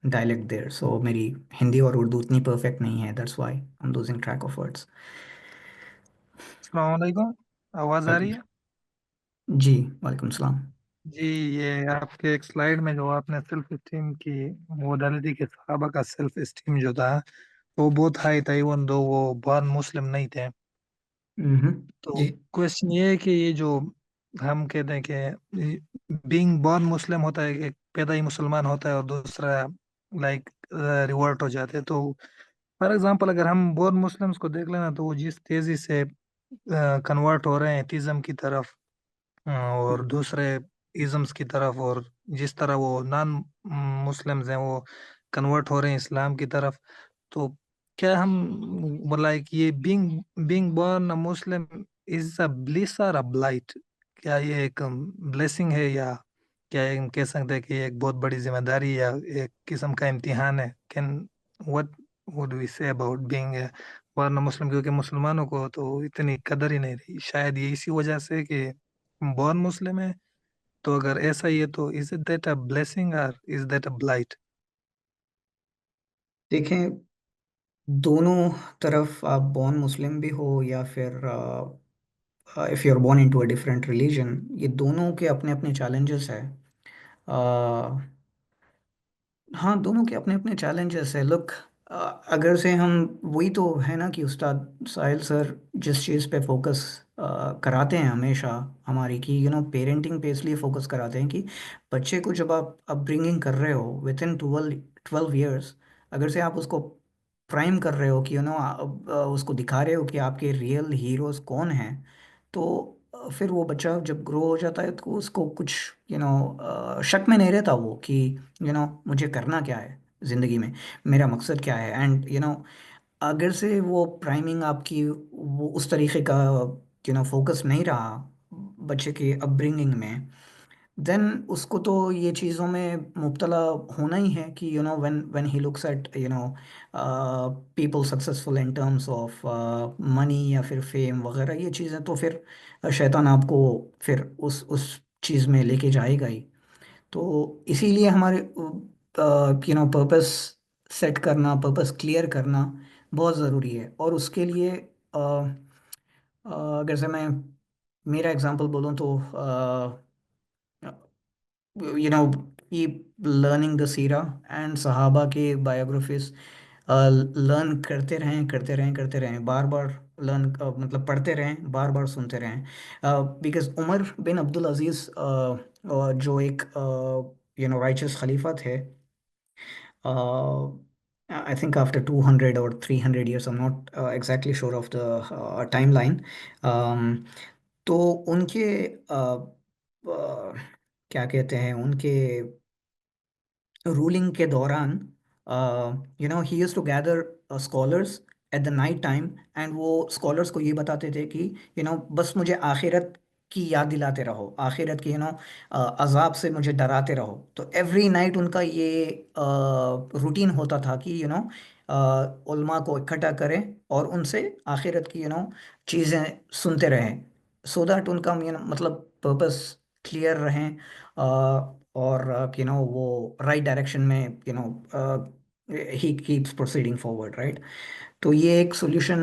dialect there, so मेरी हिंदी और उर्दू उतनी परफेक्ट नहीं है, that's why I am losing track of words. अस्सलाम वालेकुम, आवाज़ आ रही है? जी, वालेकुम सलाम। जी, ये आपके एक स्लाइड में जो आपने सेल्फ एस्टीम की वो डाली थी कि सहाबा का सेल्फ एस्टीम जो था वो बहुत हाई था, इवन दो वो बॉर्न मुस्लिम नहीं थे। तो जी क्वेश्चन ये है कि ये जो हम कहते हैं कि बीइंग बॉर्न मुस्लिम होता है, एक पैदा ही मुसलमान होता है और दूसरा लाइक रिवर्ट हो जाते हैं। तो फॉर एग्जांपल अगर हम बॉर्न मुस्लिम्स को देख लेना तो वो जिस तेजी से कन्वर्ट हो रहे हैं एथिज्म की तरफ और दूसरे इज़म्स की तरफ, और जिस तरह वो नॉन मुस्लिम्स हैं वो कन्वर्ट हो रहे हैं इस्लाम की तरफ, तो क्या हम लाइक ये being being born a Muslim is a bliss और अ ब्लाइट? क्या ये एक ब्लेसिंग है या क्या ये हम कह सकते हैं कि ये एक बहुत बड़ी जिम्मेदारी या एक किस्म का इम्तिहान है? Can what would we say about being born a Muslim? क्योंकि मुसलमानों को तो इतनी कदर ही नहीं रही, शायद ये इसी वजह से कि बॉर्न मुस्लिम है। तो अगर ऐसा ही है तो is it that a blessing और इज दैट अ ब्लाइट? देखें, दोनों तरफ आप बॉर्न मुस्लिम भी हो या फिर if you are born into a different religion, ये दोनों के अपने अपने चैलेंजेस है। हाँ, दोनों के अपने अपने चैलेंजेस है। लुक, अगर से हम, वही तो है ना कि उस्ताद साहिल सर जिस चीज़ पे फोकस कराते हैं हमेशा हमारी, कि पेरेंटिंग पे इसलिए फोकस कराते हैं कि बच्चे को जब आप अपब्रिंगिंग कर रहे हो विद इन 12 ईयर्स, अगर से आप उसको प्राइम कर रहे हो कि उसको दिखा रहे हो कि आपके रियल हीरोज कौन हैं, तो फिर वो बच्चा जब ग्रो हो जाता है तो उसको कुछ शक में नहीं रहता वो कि मुझे करना क्या है ज़िंदगी में, मेरा मकसद क्या है। एंड अगर से वो प्राइमिंग आपकी वो उस तरीके का फोकस नहीं रहा बच्चे के अपब्रिंगिंग में, देन उसको तो ये चीज़ों में मुब्तला होना ही है कि when when he looks at people successful in terms of money या फिर फेम वगैरह, ये चीज़ें तो फिर शैतान आपको फिर उस चीज़ में लेके जाएगा ही। तो इसीलिए हमारे पर्पस सेट करना, पर्पस क्लियर करना बहुत ज़रूरी है। और उसके लिए अगर से मैं मेरा एग्जांपल बोलूँ तो keep learning the Sira and सहाबा के बायोग्राफीज, लर्न करते रहें करते रहें करते रहें, बार बार लर्न, मतलब पढ़ते रहें, बार बार सुनते रहें। बिकॉज उमर बिन अब्दुल अजीज़ जो एक राइचस खलीफा थे, आई थिंक आफ्टर 200 और 300 years, I am not exactly sure of the time line. तो उनके क्या कहते हैं, उनके रूलिंग के दौरान he used to gather scholars at the night time, and वो स्कॉलर्स को ये बताते थे कि बस मुझे आखिरत की याद दिलाते रहो, आखिरत की अजाब से मुझे डराते रहो। तो एवरी नाइट उनका ये रूटीन होता था कि उलमा को इकट्ठा करें और उनसे आखिरत की चीज़ें सुनते रहें, सो दैट उनका मतलब पर्पस क्लियर रहें, और वो राइट डायरेक्शन में he keeps proceeding forward, right. तो ये एक सॉल्यूशन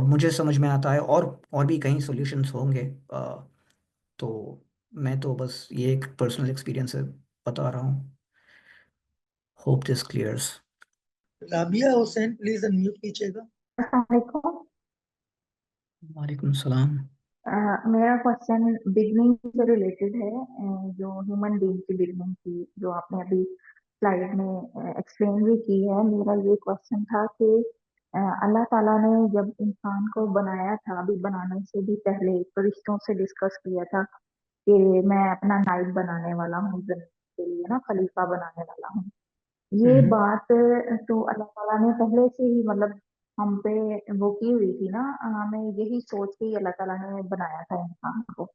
मुझे समझ में आता है, और भी कई सॉल्यूशंस होंगे। तो मैं तो बस ये एक पर्सनल एक्सपीरियंस से बता रहा हूँ। Hope this clears. Rabia Hussain please unmute कीजिएगा। अस्सलामुअलैकुम। वालेकुम सलाम। मेरा क्वेश्चन बिगनिंग से रिलेटेड है, जो ह्यूमन बीइंग की बिगनिंग की जो आपने अभी स्लाइड में एक्सप्लेन भी की है। मेरा ये क्वेश्चन था कि अल्लाह ताला ने जब इंसान को बनाया था, अभी बनाने से भी पहले फरिश्तों से डिस्कस किया था कि मैं अपना नाइब बनाने वाला हूँ जमीन के लिए ना, खलीफा बनाने वाला हूँ। ये हम्म। बात तो अल्लाह ताला ने पहले से ही मतलब हम पे वो की हुई थी ना, हमें यही सोच के ही अल्लाह ताला ने बनाया था इंसान को।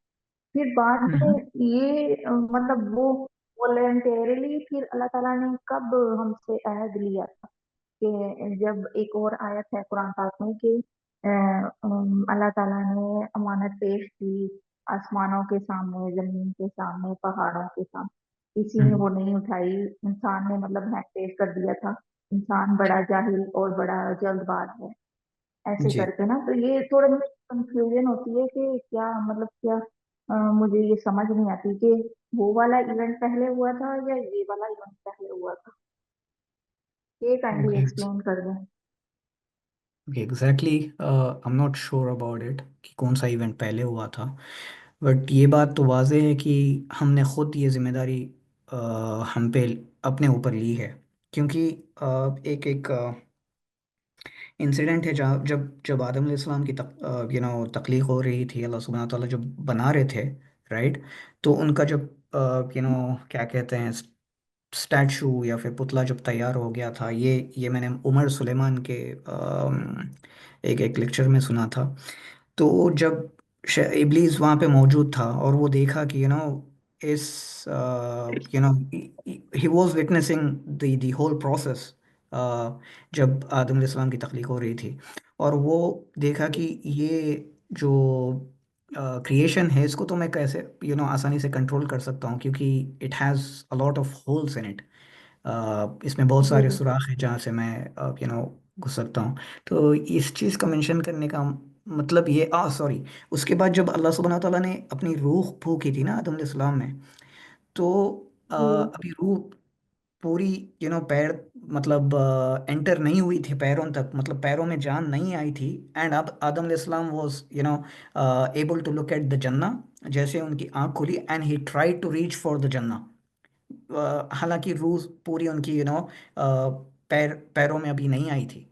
फिर बाद में हम्म। ये मतलब वो वॉलेंटेरली फिर अल्लाह ताला ने कब हमसे अहद लिया था कि जब एक और आयत है कुरान पाक में कि अल्लाह ताला ने अमानत पेश की आसमानों के सामने, जमीन के सामने, पहाड़ों के सामने, किसी ने वो हम्म। नहीं उठाई। इंसान ने मतलब हैक पेश कर दिया था। इंसान बड़ा जाहिल और बड़ा जल्दबाज है, ऐसे जी। करके ना। तो ये थोड़ा मुझे कंफ्यूजन होती है कि क्या मतलब क्या मुझे ये समझ नहीं आती कि वो वाला इवेंट पहले हुआ था या ये वाला इवेंट पहले हुआ था। ये काइंडली ओके। एक्सप्लेन कर दें। Exactly I am not sure about it कि कौन सा इवेंट पहले हुआ था, बट ये बात तो वाज़ेह है कि हमने खुद ये जिम्मेदारी हम पे अपने ऊपर ली है। क्योंकि एक एक इंसिडेंट है जहाँ जब जब आदम अलैहिस्सलाम की तख्लीक हो रही थी, अल्लाह सुब्हानहू व तआला जब बना रहे थे, राइट। तो उनका जब क्या कहते हैं, स्टैचू या फिर पुतला जब तैयार हो गया था, ये मैंने उमर सुलेमान के एक एक लेक्चर में सुना था। तो जब इब्लीस वहाँ पे मौजूद था और वो देखा कि इस you know he was witnessing the whole process, जब आदम अलैहिस्सलाम की तख्लीक हो रही थी, और वो देखा कि ये जो क्रिएशन है इसको तो मैं कैसे आसानी से कंट्रोल कर सकता हूँ, क्योंकि it has a lot of holes in it. इसमें बहुत जी सारे जी। सुराख हैं जहाँ से मैं घुस सकता हूँ। तो इस चीज़ का मेंशन करने का मतलब ये सॉरी, उसके बाद जब अल्लाह सुब्हानहू तआला ने अपनी रूह फूकी थी ना आदम अलैहिस्सलाम में, तो जी अभी रूह पूरी पैर मतलब एंटर नहीं हुई थी पैरों तक, मतलब पैरों में जान नहीं आई थी। एंड अब आदम अलैहिस्सलाम was able to look at the जन्ना, जैसे उनकी आंख खुली and he tried to reach for the जन्ना। हालांकि रूह पूरी उनकी पैरों में अभी नहीं आई थी।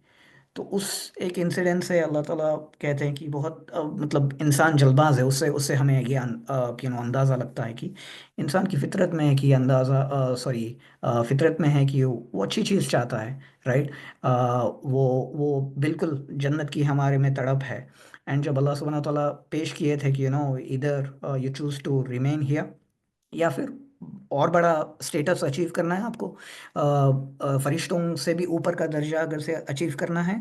तो उस एक इंसिडेंट से अल्लाह ताला कहते हैं कि बहुत मतलब इंसान जल्दबाज है, उससे उससे हमें ये अंदाज़ा लगता है कि इंसान की फितरत में है कि फितरत में है कि वो अच्छी चीज़ चाहता है, राइट। वो बिल्कुल जन्नत की हमारे में तड़प है। एंड जब अल्लाह सुब्हानहू ताला पेश किए थे कि इधर you choose to remain here, या फिर और बड़ा स्टेटस अचीव करना है आपको, फरिश्तों से भी ऊपर का दर्जा अगर से अचीव करना है,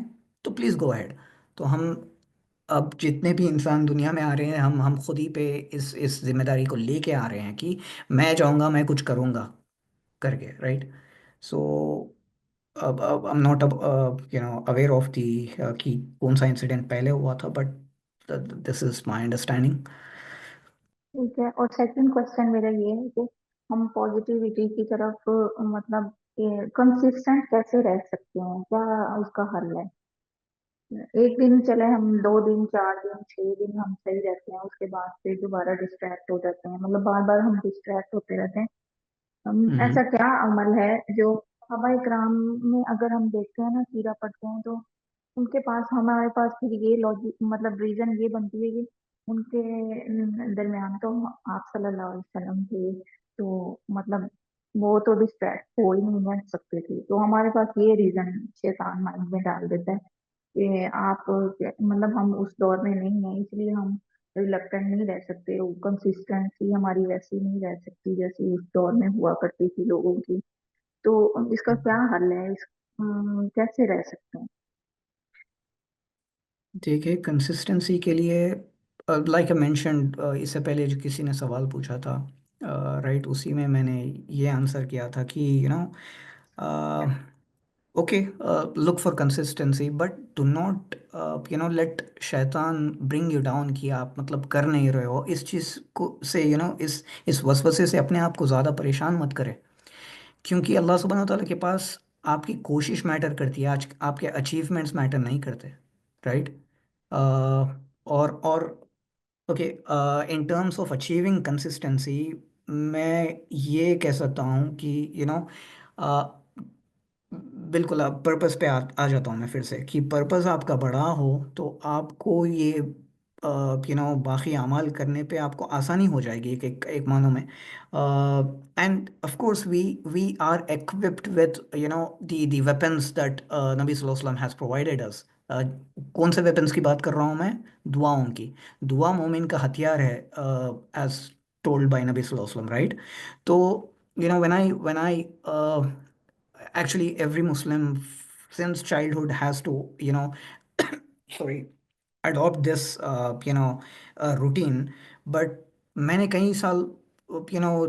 तो प्लीज़ गो अहेड। तो हम अब जितने भी इंसान दुनिया में आ रहे हैं, हम खुद ही पे इस जिम्मेदारी को लेके आ रहे हैं कि मैं जाऊंगा, मैं कुछ करूंगा करके, राइट। सो अब आई am not aware of the कि कौन सा इंसिडेंट पहले हुआ था, but this is my understanding. ठीक है। और सेकंड क्वेश्चन मेरा ये है कि हम पॉजिटिविटी की तरफ मतलब कंसिस्टेंट कैसे रह सकते हैं, क्या उसका हल है। एक दिन चले, हम 2 दिन, 4 दिन, 6 दिन हम सही रहते हैं, उसके बाद फिर दोबारा डिस्ट्रैक्ट हो जाते हैं, मतलब बार बार हम डिस्ट्रैक्ट होते रहते हैं। हम्म। ऐसा क्या अमल है जो सहाबाए किराम में अगर हम देखते हैं ना, सीरा पढ़ते हैं, तो उनके पास, हमारे पास फिर ये लॉजिक मतलब रीजन ये बनती है कि उनके दरमियान तो आप सल्लल्लाहु अलैहि वसल्लम थे, तो मतलब वो तो डिस्ट्रैक्ट हो ही नहीं बन सकते थे। तो हमारे पास ये रीजन शैतान माइंड में डाल देता है कि आप मतलब हम उस दौर में नहीं है, इसलिए हम रिलक्टेंट नहीं रह सकते, कंसिस्टेंसी हमारी वैसी नहीं रह सकती जैसी उस दौर में हुआ करती थी लोगों की। तो इसका क्या हल है, कैसे रह सकते हैं। देखिए, कंसिस्टेंसी के लिए लाइक आई मेंशन्ड, इससे पहले जो किसी ने सवाल पूछा था, राइट, उसी में मैंने ये आंसर किया था कि okay, look for consistency, but do not late शैतान ब्रिंग यू डाउन कि आप मतलब कर नहीं रहे हो इस चीज़ को से, इस वसवसे से अपने आप को ज़्यादा परेशान मत करें। क्योंकि अल्लाह सुब्हानहू तआला के पास आपकी कोशिश मैटर करती है, आज आपके अचीवमेंट्स मैटर नहीं करते, राइट। और okay, in terms of achieving consistency, मैं ये कह सकता हूँ कि बिल्कुल, आप पर्पस पे आ जाता हूँ मैं फिर से कि पर्पस आपका बड़ा हो तो आपको ये बाकी अमाल करने पे आपको आसानी हो जाएगी एक मानों में। And of course we are equipped with the weapons that नबी सल्लल्लाहु अलैहि वसल्लम हैज़ प्रोवाइडेड अस। कौन से वेपन्स की बात कर रहा हूँ मैं? दुआओं की। दुआ मोमिन का हथियार है, एज टोल्ड बाय नबी सल्लल्लाहु अलैहि वसल्लम, राइट? तो when I actually every Muslim since childhood has to sorry, adopt this routine. But मैंने कई साल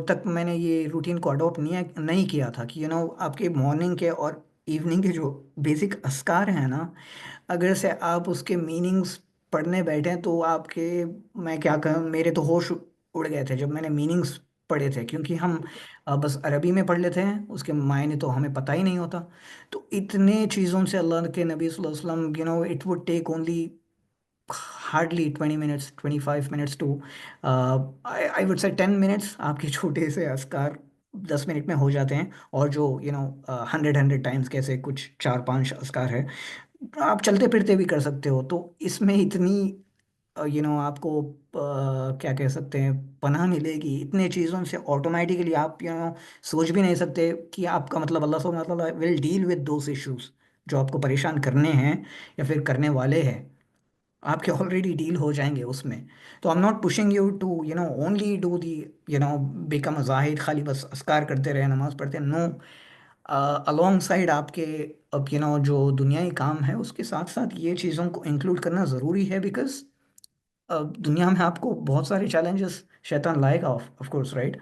तक मैंने ये रूटीन को अडॉप्ट नहीं किया था कि आपके मॉर्निंग के और इवनिंग के जो बेसिक अस्कार हैं ना, अगर से आप उसके मीनिंग्स पढ़ने बैठे तो आपके, मैं क्या कहूँ, मेरे तो होश उड़ गए थे जब मैंने मीनिंग्स पढ़े थे, क्योंकि हम बस अरबी में पढ़ लेते हैं, उसके मायने तो हमें पता ही नहीं होता। तो इतने चीज़ों से अल्लाह के नबी सल्लल्लाहु अलैहि वसल्लम, it would take only hardly 20 minutes 25 minutes to I would say 10 minutes, आपके छोटे से अस्कार 10 मिनट में हो जाते हैं। और जो 100 टाइम्स कैसे कुछ 4-5 अस्कार है, आप चलते फिरते भी कर सकते हो। तो इसमें इतनी आपको क्या कह सकते हैं, पनाह मिलेगी इतने चीज़ों से ऑटोमेटिकली। आप सोच भी नहीं सकते कि आपका मतलब अल्लाह सुब्हानहू व तआला will deal with those issues जो आपको परेशान करने हैं या फिर करने वाले हैं, आपके ऑलरेडी डील हो जाएंगे उसमें। तो I am not pushing you to only do the become a जाहिद, खाली बस अस्कार करते रहे, नमाज पढ़ते, नो। अलोंग साइड आपके अब जो दुनियाई काम है उसके साथ साथ ये चीज़ों को इंक्लूड करना ज़रूरी है, बिकॉज दुनिया में आपको बहुत सारे चैलेंजेस शैतान लाएगा, ऑफ कोर्स, राइट?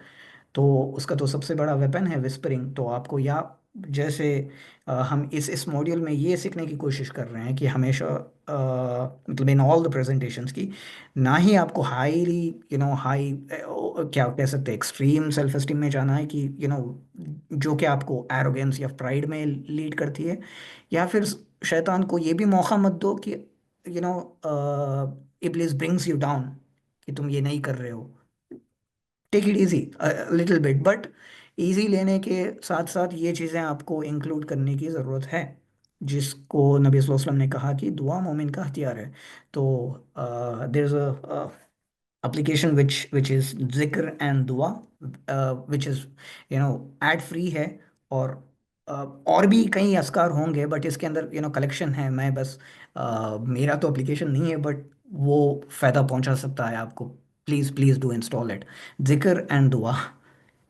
तो उसका तो सबसे बड़ा वेपन है विस्परिंग। तो आपको या जैसे हम इस मॉड्यूल में ये सीखने की कोशिश कर रहे हैं कि हमेशा मतलब इन ऑल द प्रेजेंटेशंस की, ना ही आपको हाईली हाई क्या कह सकते हैं एक्सट्रीम सेल्फ एस्टीम में जाना है कि जो कि आपको एरोगेंस या प्राइड में लीड करती है, या फिर शैतान को ये भी मौका मत दो कि यू नो इब्लिस ब्रिंग्स यू डाउन कि तुम ये नहीं कर रहे हो। Take it easy little bit, but easy लेने के साथ साथ ये चीज़ें आपको इंक्लूड करने की ज़रूरत है, जिसको नबी सल्लल्लाहु अलैहि वसल्लम ने कहा कि दुआ मोमिन का हथियार है। तो there is a application which is zikr and dua, which is ad free है। और और भी कई अस्कार होंगे, बट इसके अंदर कलेक्शन है। मैं बस मेरा तो एप्लीकेशन नहीं है, बट वो फ़ायदा पहुंचा सकता है आपको। Please please do install it, जिक्र एंड दुआ,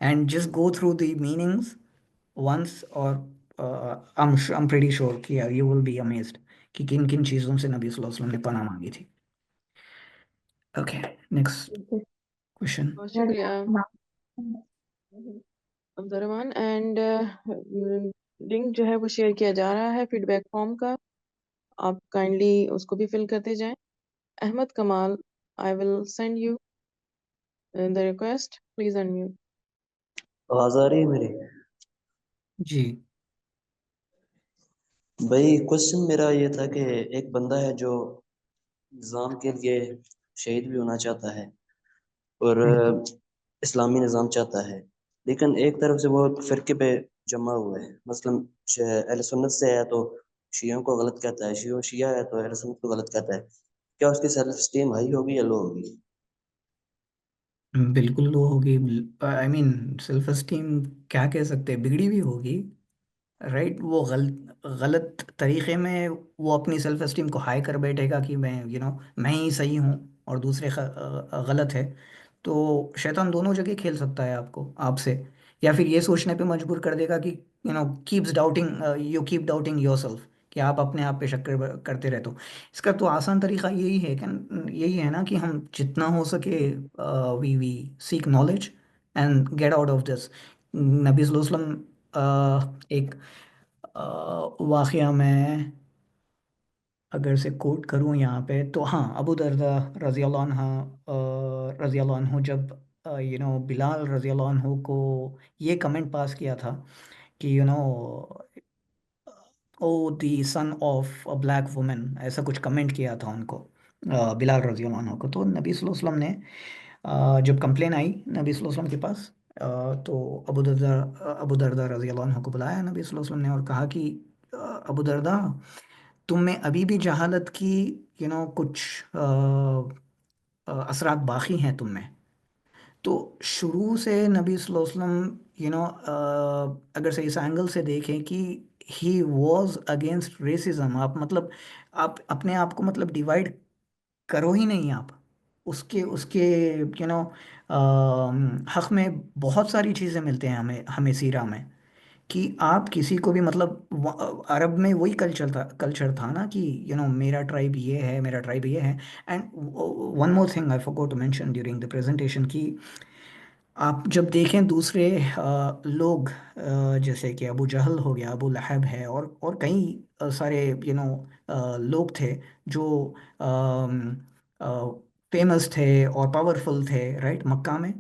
and just go through the meanings once. और I'm pretty sure कि you will be amazed कि किन किन चीज़ों से नबी सल्लल्लाहु अलैहि वसल्लम ने पनाह मांगी थी। Okay, next question. बहुत शुक्रिया हाँ, अब्दुर्रहमान। एंड लिंक जो है वो शेयर किया जा रहा है फीडबैक फॉर्म का, आप काइंडली उसको भी फिल करते जाएं। अहमद कमाल, I will send you the request, please unmute. आवाज आ रही है मेरी? जी। भाई क्वेश्चन मेरा ये था कि एक बंदा है जो निज़ाम के लिए शहीद भी होना चाहता है और इस्लामी निज़ाम चाहता है, लेकिन एक तरफ से वो फिरके पे जमा हुआ है। मसलन अहले सुन्नत से है तो शियों को गलत कहता है, शिया है तो अहले सुन्नत को गलत कहता है। क्या उसकी सेल्फ स्टीम हाई होगी या लो होगी? बिल्कुल लो होगी। आई मीन सेल्फ एस्टीम क्या कह सकते हैं, बिगड़ी हुई होगी, राइट? वो गलत तरीके में वो अपनी सेल्फ एस्टीम को हाई कर बैठेगा कि मैं मैं ही सही हूँ और दूसरे गलत है। तो शैतान दोनों जगह खेल सकता है आपको, आपसे, या फिर ये सोचने पे मजबूर कर देगा कि कीप डाउटिंग योरसेल्फ, कि आप अपने आप पे शक करते रहते हो। इसका तो आसान तरीका यही है ना कि हम जितना हो सके we seek knowledge and get out of this. नबी सल्लल्लाहु अलैहि वसल्लम एक वाक़या में अगर से कोट करूँ यहाँ पे, तो हाँ, अबू दरदा रज़ी अल्लाह रज़ी अल्लाह अन्हु जब बिलाल रज़ी अल्लाह अन्हु को ये कमेंट पास किया था कि oh the son of a black woman, ऐसा कुछ कमेंट किया था उनको, बिलाल रज़ी अल्लाह अन्हु को। तो नबी सल्लल्लाहु अलैहि वसल्लम ने जब कंप्लेन आई नबी सल्लल्लाहु अलैहि वसल्लम के पास, तो अबू दरदा रज़ी अल्लाह अन्हु को बुलाया नबी सल्लल्लाहु अलैहि वसल्लम ने और कहा कि अबू दरदा, तुम में अभी भी जहालत की कुछ असरात बाकी हैं तुम में। तो शुरू से नबी सल्लल्लाहु अलैहि वसल्लम अगर से इस एंगल से देखें कि ही वॉज अगेंस्ट रेसिज्म, आप मतलब आप अपने आप को मतलब डिवाइड करो ही नहीं आप। उसके उसके हक में बहुत सारी चीज़ें मिलते हैं हमें हमें सीरा में, कि आप किसी को भी मतलब अरब में वही कल्चर था ना कि मेरा ट्राइब ये है, मेरा ट्राइब ये है। And one more thing I forgot to mention during the presentation कि आप जब देखें दूसरे लोग, जैसे कि अबू जहल हो गया, अबू लहब है, और कई सारे लोग थे जो फेमस थे और पावरफुल थे राइट मक्का में।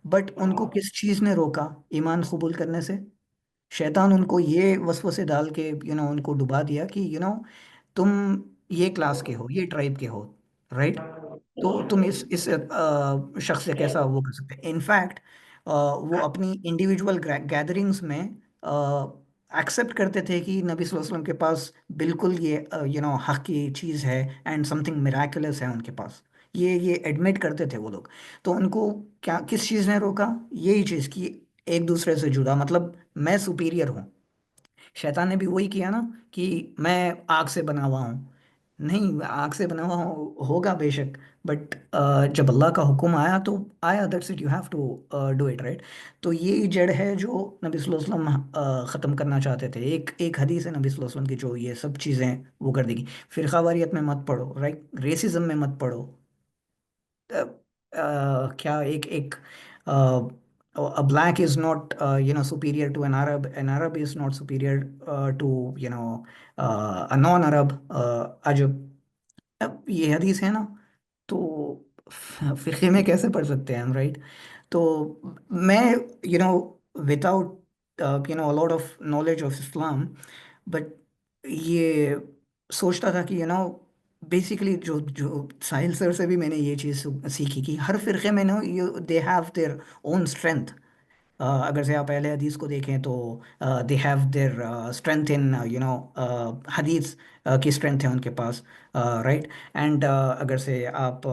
बट उनको किस चीज़ ने रोका ईमान कबूल करने से? शैतान उनको ये वसवसे डाल के उनको डुबा दिया कि तुम ये क्लास के हो, ये ट्राइब के हो, राइट? तो तुम इस शख्स से कैसा वो कर सकते हैं? इनफैक्ट वो अपनी इंडिविजुअल गैदरिंग्स में एक्सेप्ट करते थे कि नबी सल्लल्लाहु अलैहि वसल्लम के पास बिल्कुल ये हक की चीज़ है एंड समथिंग मिराकुलस है उनके पास। ये एडमिट करते थे वो लोग। तो उनको क्या किस चीज़ ने रोका? यही चीज़ कि एक दूसरे से जुदा, मतलब मैं सुपीरियर हूँ। शैतान ने भी वही किया ना कि मैं आग से बना हुआ हूँ। नहीं, आग से बना हुआ होगा बेशक, बट जब अल्लाह का हुक्म आया तो आया, that's it, you have to do it, right? तो ये जड़ है जो नबी सल्लल्लाहु अलैहि वसल्लम ख़त्म करना चाहते थे। एक हदीस है नबी सल्लल्लाहु अलैहि वसल्लम की जो ये सब चीज़ें वो कर देगी। फिरकावारियत में मत पढ़ो, राइट? रेसिज्म में मत पढ़ो। क्या एक एक a black is not superior to an Arab is not superior to a non-Arab अजब। अब ये हदीस है ना, तो फिqh में कैसे पढ़ सकते हैं हम, राइट? तो मैं without a lot of knowledge of Islam, but ये सोचता था कि बेसिकली जो जो साहिल सर से भी मैंने ये चीज़ सीखी कि हर फिरके में ना you they have their own strength. अगर से आप पहले हदीस को देखें तो they have their strength in हदीस की स्ट्रेंथ है उनके पास, राइट? एंड अगर से आप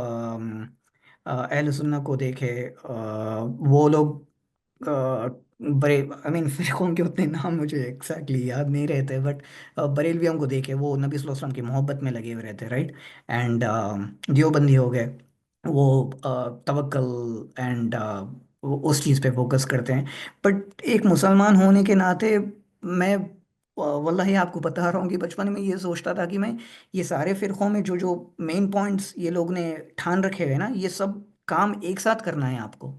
अहले सुन्ना को देखें, वो लोग बड़े, आई मीन फिरकों के उतने नाम मुझे एग्जैक्टली याद नहीं रहते, बट बरेलवियों को देखे वो नबी सल्लल्लाहु अलैहि वसल्लम की मोहब्बत में लगे हुए रहते, राइट? एंड देवबंदी हो गए, वो तवक्कल एंड उस चीज़ पे फोकस करते हैं। बट एक मुसलमान होने के नाते मैं वल्लाही आपको बता रहा हूँ कि बचपन में ये सोचता था कि मैं ये सारे फिरकों में जो जो मेन पॉइंट्स ये लोग ने ठान रखे हुए हैं ना, ये सब काम एक साथ करना है आपको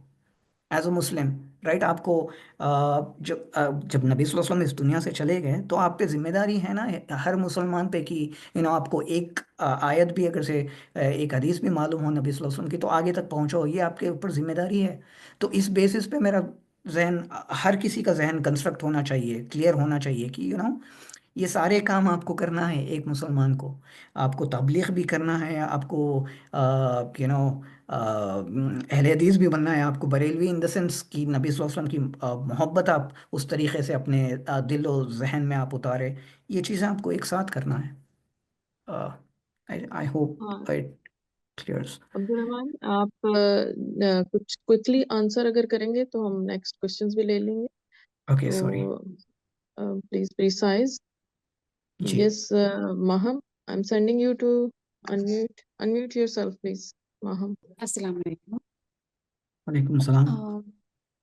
एज अ मुस्लिम, राइट? आपको जब नबी सल्लल्लाहु अलैहि वसल्लम इस दुनिया से चले गए तो आप पे जिम्मेदारी है ना हर मुसलमान पे कि आपको एक आयत भी अगर से एक हदीस भी मालूम हो नबी सल्लल्लाहु अलैहि वसल्लम की तो आगे तक पहुंचो, ये आपके ऊपर जिम्मेदारी है। तो इस बेसिस पे मेरा जहन, हर किसी का जहन कंस्ट्रक्ट होना चाहिए, क्लियर होना चाहिए कि ये सारे काम आपको करना है एक मुसलमान को। आपको तबलीग भी करना है, आपको अहले हदीस भी बनना है, आपको बरेलवी इन द सेंस कि नबी सल्लल्लाहु अलैहि वसल्लम की मोहब्बत आप उस तरीके से अपने दिल और जहन में आप उतारे। ये चीज़ें आपको एक साथ करना है। आई होप हाँ, इट क्लियर्स। अब्दुल रहमान, आप कुछ क्विकली आंसर अगर करेंगे तो हम नेक्स्ट क्वेश्चंस भी ले लेंगे। Okay, sorry. तो प्लीज प्रिसाइज। जी। Yes, Maham, I am sending you to unmute yourself please, Maham. अस्सलाम वालेकुम। वालेकुम सलाम।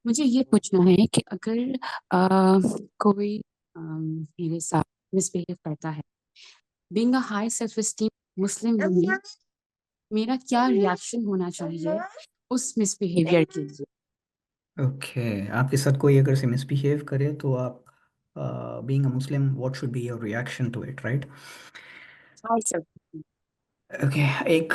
मुझे ये पूछना है कि अगर कोई मेरे साथ मिसबिहेव करता है, being a high self esteem Muslim woman, मेरा क्या रिएक्शन होना चाहिए उस मिसबिहेवियर के लिए? ओके, आपके साथ कोई अगर से मिसबिहेव करे तो आप being a Muslim what should be your reaction to it, right? High self. Okay, एक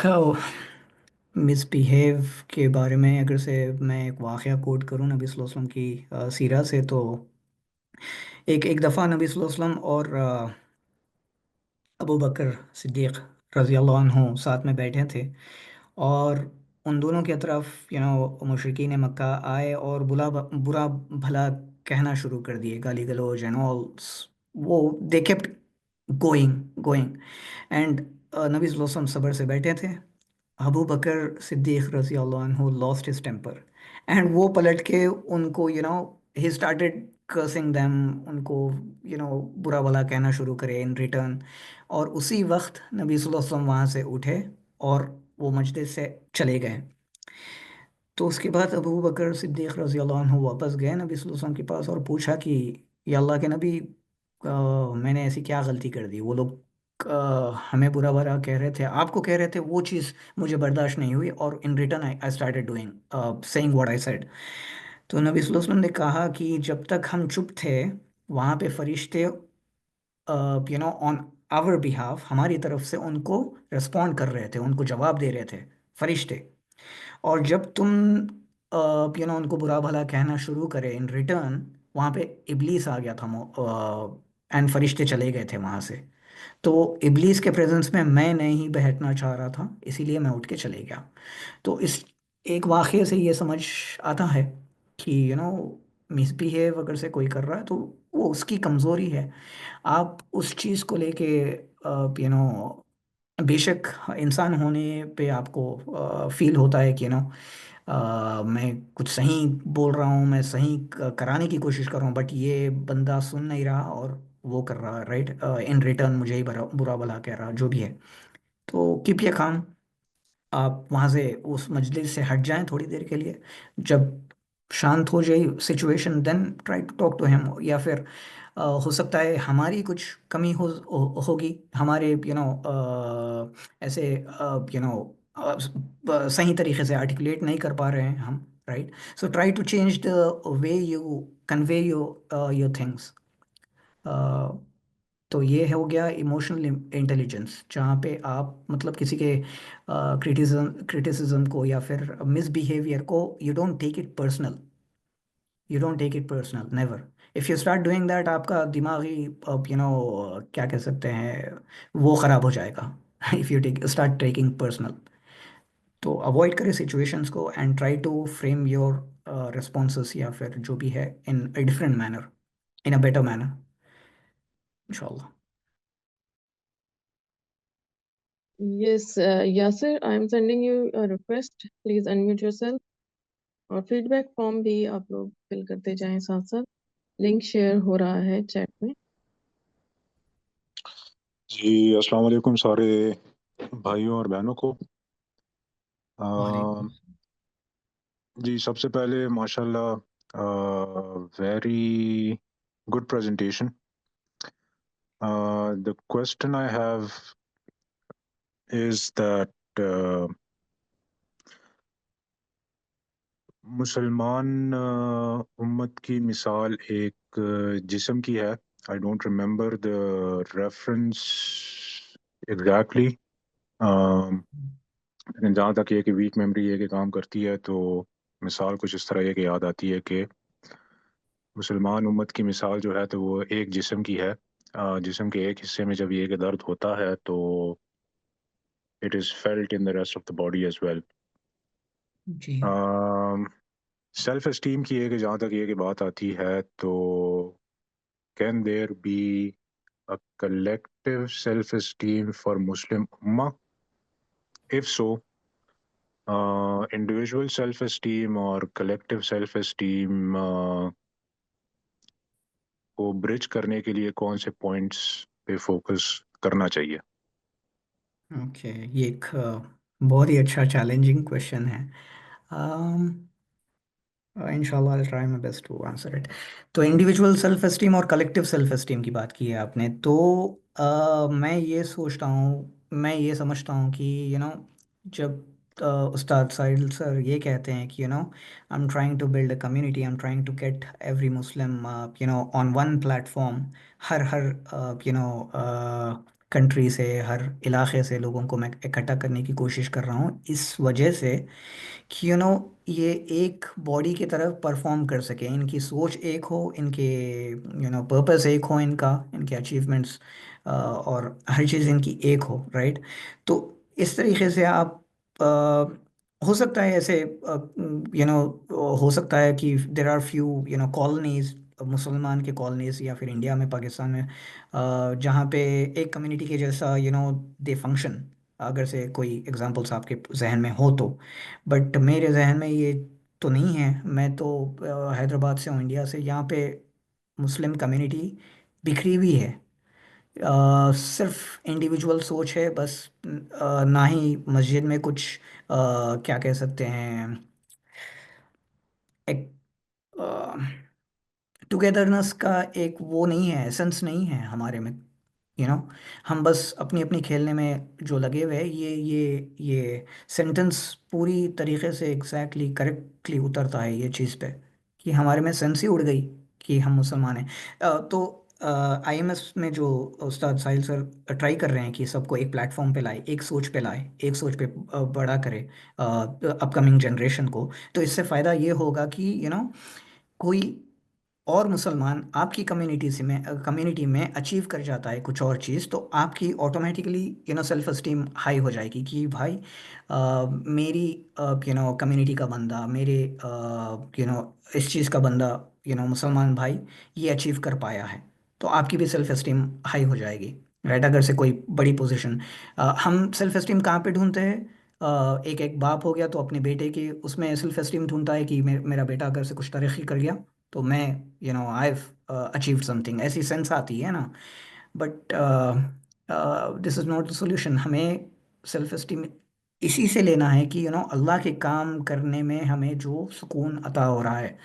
मिसबिहेव के बारे में अगर से मैं एक वाक़या कोट करूँ नबी सल्लल्लाहु अलैहि वसल्लम की सीरा से, तो एक एक दफ़ा नबी सल्लल्लाहु अलैहि वसल्लम और अबू बकर सिद्दीक़ रज़ी अल्लाह अन्हु साथ में बैठे थे, और उन दोनों की तरफ मुशरिकीन मक्का आए और बुरा भला कहना शुरू कर दिए, गाली गलौज एंड ऑल। वो they kept going going and नबी सल्लल्लाहु अलैहि वसल्लम सब्र से बैठे थे। अबू बकर सिद्दीक रजी अल्लाह अन्हु लॉस्ट हिज टेम्पर एंड वो पलट के उनको ही स्टार्टेड कर्सिंग देम, उनको बुरा भला कहना शुरू करे इन रिटर्न। और उसी वक्त नबी सल्लल्लाहु अलैहि वसल्लम वहाँ से उठे और वो मस्जिद से चले गए। तो उसके बाद अबू बकर सिद्दीक रज़ी अल्लाह अन्हु वापस गए नबी सल्लल्लाहु अलैहि वसल्लम के पास और पूछा कि या अल्लाह के नबी, मैंने ऐसी क्या गलती कर दी? वो लोग हमें बुरा भला कह रहे थे, आपको कह रहे थे, वो चीज़ मुझे बर्दाश्त नहीं हुई और in return I started doing saying what I said. तो नबी सल्लल्लाहु अलैहि वसल्लम ने कहा कि जब तक हम चुप थे, वहाँ पे फरिश्ते ऑन आवर बिहाफ, हमारी तरफ से उनको रिस्पॉन्ड कर रहे थे, उनको जवाब दे रहे थे फरिश्ते। और जब तुम उनको बुरा भला कहना शुरू करे इन रिटर्न, वहाँ पे इब्लीस आ गया था एंड फरिश्ते चले गए थे वहाँ से। तो इब्लीस के प्रेजेंस में मैं नहीं बैठना चाह रहा था, इसीलिए मैं उठ के चले गया। तो इस एक वाक़ये से ये समझ आता है कि मिसबिहेव अगर से कोई कर रहा है तो वो उसकी कमज़ोरी है। आप उस चीज़ को लेके बेशक इंसान होने पे आपको फील होता है कि मैं कुछ सही बोल रहा हूँ, मैं सही कराने की कोशिश कर रहा हूँ, बट ये बंदा सुन नहीं रहा और वो कर रहा है राइट, इन रिटर्न मुझे ही बुरा भला कह रहा, जो भी है। तो कीप ये काम, आप वहाँ से उस मजलिस से हट जाएं थोड़ी देर के लिए। जब शांत हो जाए situation, then try to talk to him. या फिर हो सकता है हमारी कुछ कमी होगी, हमारे ऐसे सही तरीके से आर्टिकुलेट नहीं कर पा रहे हैं हम, right. So try to change the way you convey your things. तो ये हो गया इमोशनल इंटेलिजेंस, जहाँ पे आप मतलब किसी के क्रिटिसिज्म को या फिर मिसबिहेवियर को you don't take it personal, you don't take it personal, never. If you start doing that, आपका दिमागी क्या कह सकते हैं, वो ख़राब हो जाएगा। If you take start taking personal, तो अवॉइड करें सिचुएशंस को and try to frame your responses या फिर जो भी है in a different manner, in a better manner, इंशाल्लाह। Yes, Yasir, I am sending you a request. Please unmute yourself. और फीडबैक फॉर्म भी आप लोग फिल करते जाएं साथ साथ। लिंक शेयर हो रहा है चैट में। जी अस्सलाम वालेकुम सारे भाइयों और बहनों को। वालेकुम। जी सबसे पहले माशाल्लाह very good presentation. The question I have is that मुसलमान उम्मत की मिसाल एक जिस्म की है। I don't remember the reference exactly, लेकिन जहाँ तक ये कि वीक मेमोरी ये कि काम करती है, तो मिसाल कुछ इस तरह ये कि याद आती है कि मुसलमान उम्मत की मिसाल जो है तो वो एक जिस्म की है। जिस्म के एक हिस्से में जब ये कि दर्द होता है तो it is felt in the rest of the body as well. जी सेल्फ एस्टीम की है कि जहाँ तक ये कि बात आती है, तो can there be a collective self esteem for Muslim उम्मा? If so, individual self esteem और कलेक्टिव सेल्फ एस्टीम को ब्रिज करने के लिए कौन से पॉइंट्स पे फोकस करना चाहिए? ओके, ये एक बहुत ही अच्छा चैलेंजिंग क्वेश्चन है। इंशाल्लाह I try my best to answer it. तो इंडिविजुअल सेल्फ एस्टीम और कलेक्टिव सेल्फ एस्टीम की बात की है आपने, तो मैं ये सोचता हूँ, मैं ये समझता हूँ कि जब उस्ताद साहिल सर ये कहते हैं कि I am trying to build a community, I am trying to get every Muslim on one platform, हर कंट्री से, हर इलाके से लोगों को मैं इकट्ठा करने की कोशिश कर रहा हूँ, इस वजह से कि ये एक बॉडी की तरह परफॉर्म कर सके, इनकी सोच एक हो, इनके पर्पस एक हो, इनके अचीवमेंट्स और हर चीज़ इनकी एक हो, राइट। तो इस तरीके से आप हो सकता है ऐसे, हो सकता है कि देर आर फ्यू कॉलोनीज, मुसलमान के कॉलोनीज या फिर इंडिया में, पाकिस्तान में, जहाँ पे एक कम्युनिटी के जैसा दे फंक्शन, अगर से कोई एग्जांपल्स आपके जहन में हो तो। बट मेरे जहन में ये तो नहीं है। मैं तो हैदराबाद से हूँ, इंडिया से। यहाँ पे मुस्लिम कम्युनिटी बिखरी हुई है। सिर्फ इंडिविजुअल सोच है बस। ना ही मस्जिद में कुछ क्या कह सकते हैं, एक टुगेदरनेस का एक वो नहीं है, एसेंस नहीं है हमारे में। यू नो हम बस अपनी अपनी खेलने में जो लगे हुए हैं। ये सेंटेंस पूरी तरीके से एग्जैक्टली करेक्टली उतरता है ये चीज़ पे, कि हमारे में सेंस ही उड़ गई कि हम मुसलमान हैं। तो आईएमएस में जो उस्ताद साहिल सर ट्राई कर रहे हैं कि सबको एक प्लेटफॉर्म पे लाए, एक सोच पे लाए, एक सोच पे बड़ा करे अपकमिंग जनरेशन को। तो इससे फ़ायदा ये होगा कि कोई और मुसलमान आपकी कम्युनिटी में अचीव कर जाता है कुछ और चीज़, तो आपकी ऑटोमेटिकली सेल्फ एस्टीम हाई हो जाएगी कि भाई मेरी कम्युनिटी का बंदा, मेरे इस चीज़ का बंदा, मुसलमान भाई ये अचीव कर पाया है। तो आपकी भी सेल्फ एस्टीम हाई हो जाएगी। राइट? अगर से कोई बड़ी पोजीशन, हम सेल्फ एस्टीम कहाँ पे ढूंढते हैं? एक एक बाप हो गया तो अपने बेटे की उसमें सेल्फ एस्टीम ढूंढता है कि मेरा बेटा अगर से कुछ तरक्की कर गया तो मैं आई हैव अचीव्ड समथिंग, ऐसी सेंस आती है ना। But this is not the solution. हमें सेल्फ एस्टीम इसी से लेना है कि अल्लाह के काम करने में हमें जो सुकून अता हो रहा है,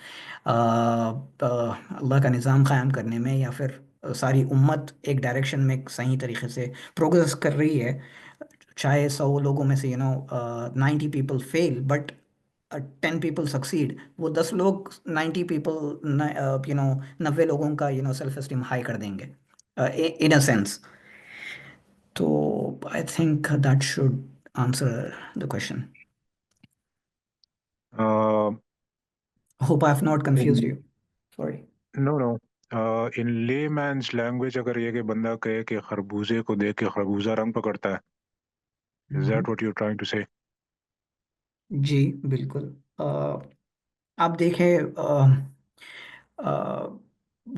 अल्लाह का निज़ाम क़ायम करने में, या फिर सारी उम्मत एक डायरेक्शन में सही तरीके से प्रोग्रेस कर रही है। चाहे 100 लोगों में से 90 people fail, but 10 people succeed. वो 10 लोग 90 पीपल 90 लोगों का सेल्फ एस्टीम हाई कर देंगे इन अ सेंस। तो I think that should answer the question. Hope I have not confused you, sorry. No no, in layman's language अगर ये कि बंदा कहे कि खरबूजे को देख के खरबूजा रंग पकड़ता है, is that what you trying to say? जी बिल्कुल। आप देखें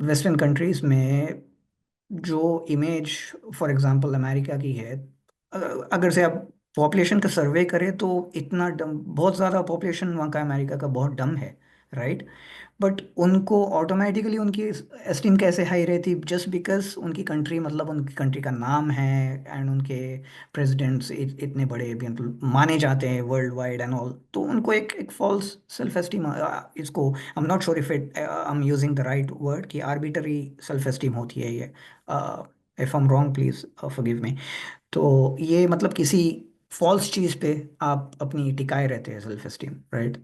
वेस्टर्न कंट्रीज में जो इमेज फॉर एग्जांपल अमेरिका की है, अगर से आप पॉपुलेशन का सर्वे करें तो इतना डम, बहुत ज़्यादा पॉपुलेशन वहाँ का अमेरिका का बहुत डम है। राइट? बट उनको ऑटोमेटिकली उनकी एस्टीम कैसे हाई रहती? जस्ट बिकॉज उनकी कंट्री, मतलब उनकी कंट्री का नाम है, एंड उनके प्रेसिडेंट्स इतने बड़े माने जाते हैं वर्ल्ड वाइड एंड ऑल, तो उनको एक फॉल्स सेल्फ एस्टीम, इसको आई am not sure if I am using the right word, कि आर्बिटरी सेल्फ एस्टीम होती है ये। If I am wrong please forgive me. तो ये मतलब किसी फॉल्स चीज़ पे आप अपनी टिकाए रहते हैं सेल्फ एस्टीम। राइट?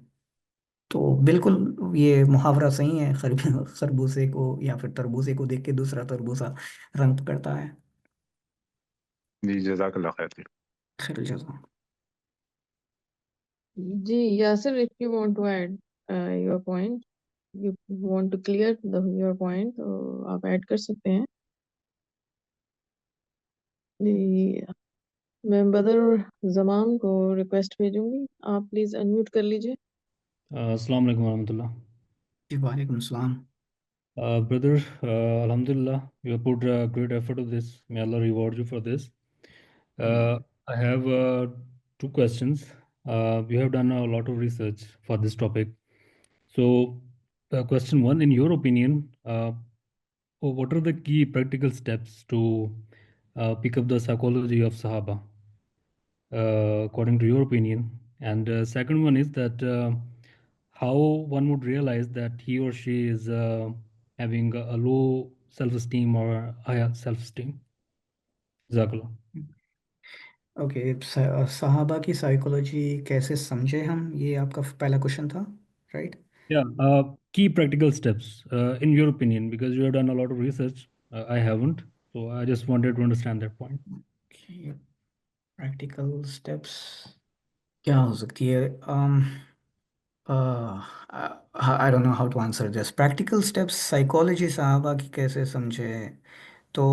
तो बिल्कुल ये मुहावरा सही है, खरबूजे को या फिर तरबूजे को देख के दूसरा तरबूजा रंग पकड़ता है। जी जज़ाकल्लाह खैर। खैर जज़ा। जी Yasir, if you want to add your point, you want to clear your point, तो आप ऐड कर सकते हैं। जी, मैं बदर और जमान को रिक्वेस्ट भेजूंगी, आप प्लीज अनम्यूट कर लीजिए। अस्सलाम वालेकुम warahmatullah. जी वालेकुम सलाम। Brother, Alhamdulillah, you have put great effort to this. May Allah reward you for this. I have two questions. You have done a lot of research for this topic. So, question one, in your opinion, what are the key practical steps to pick up the psychology of Sahaba, according to your opinion? And second one is that how one would realize that he or she is having a low self-esteem or a higher self-esteem. Jazakallah. Okay, सहाबा की psychology कैसे समझे हम, ये आपका पहला question था। Right? Yeah, key practical steps, in your opinion, because you have done a lot of research. I haven't, so I just wanted to understand that point. Practical steps क्या हो सकती है? I don't know how to answer this. Practical steps psychology सहाबा की कैसे समझे? तो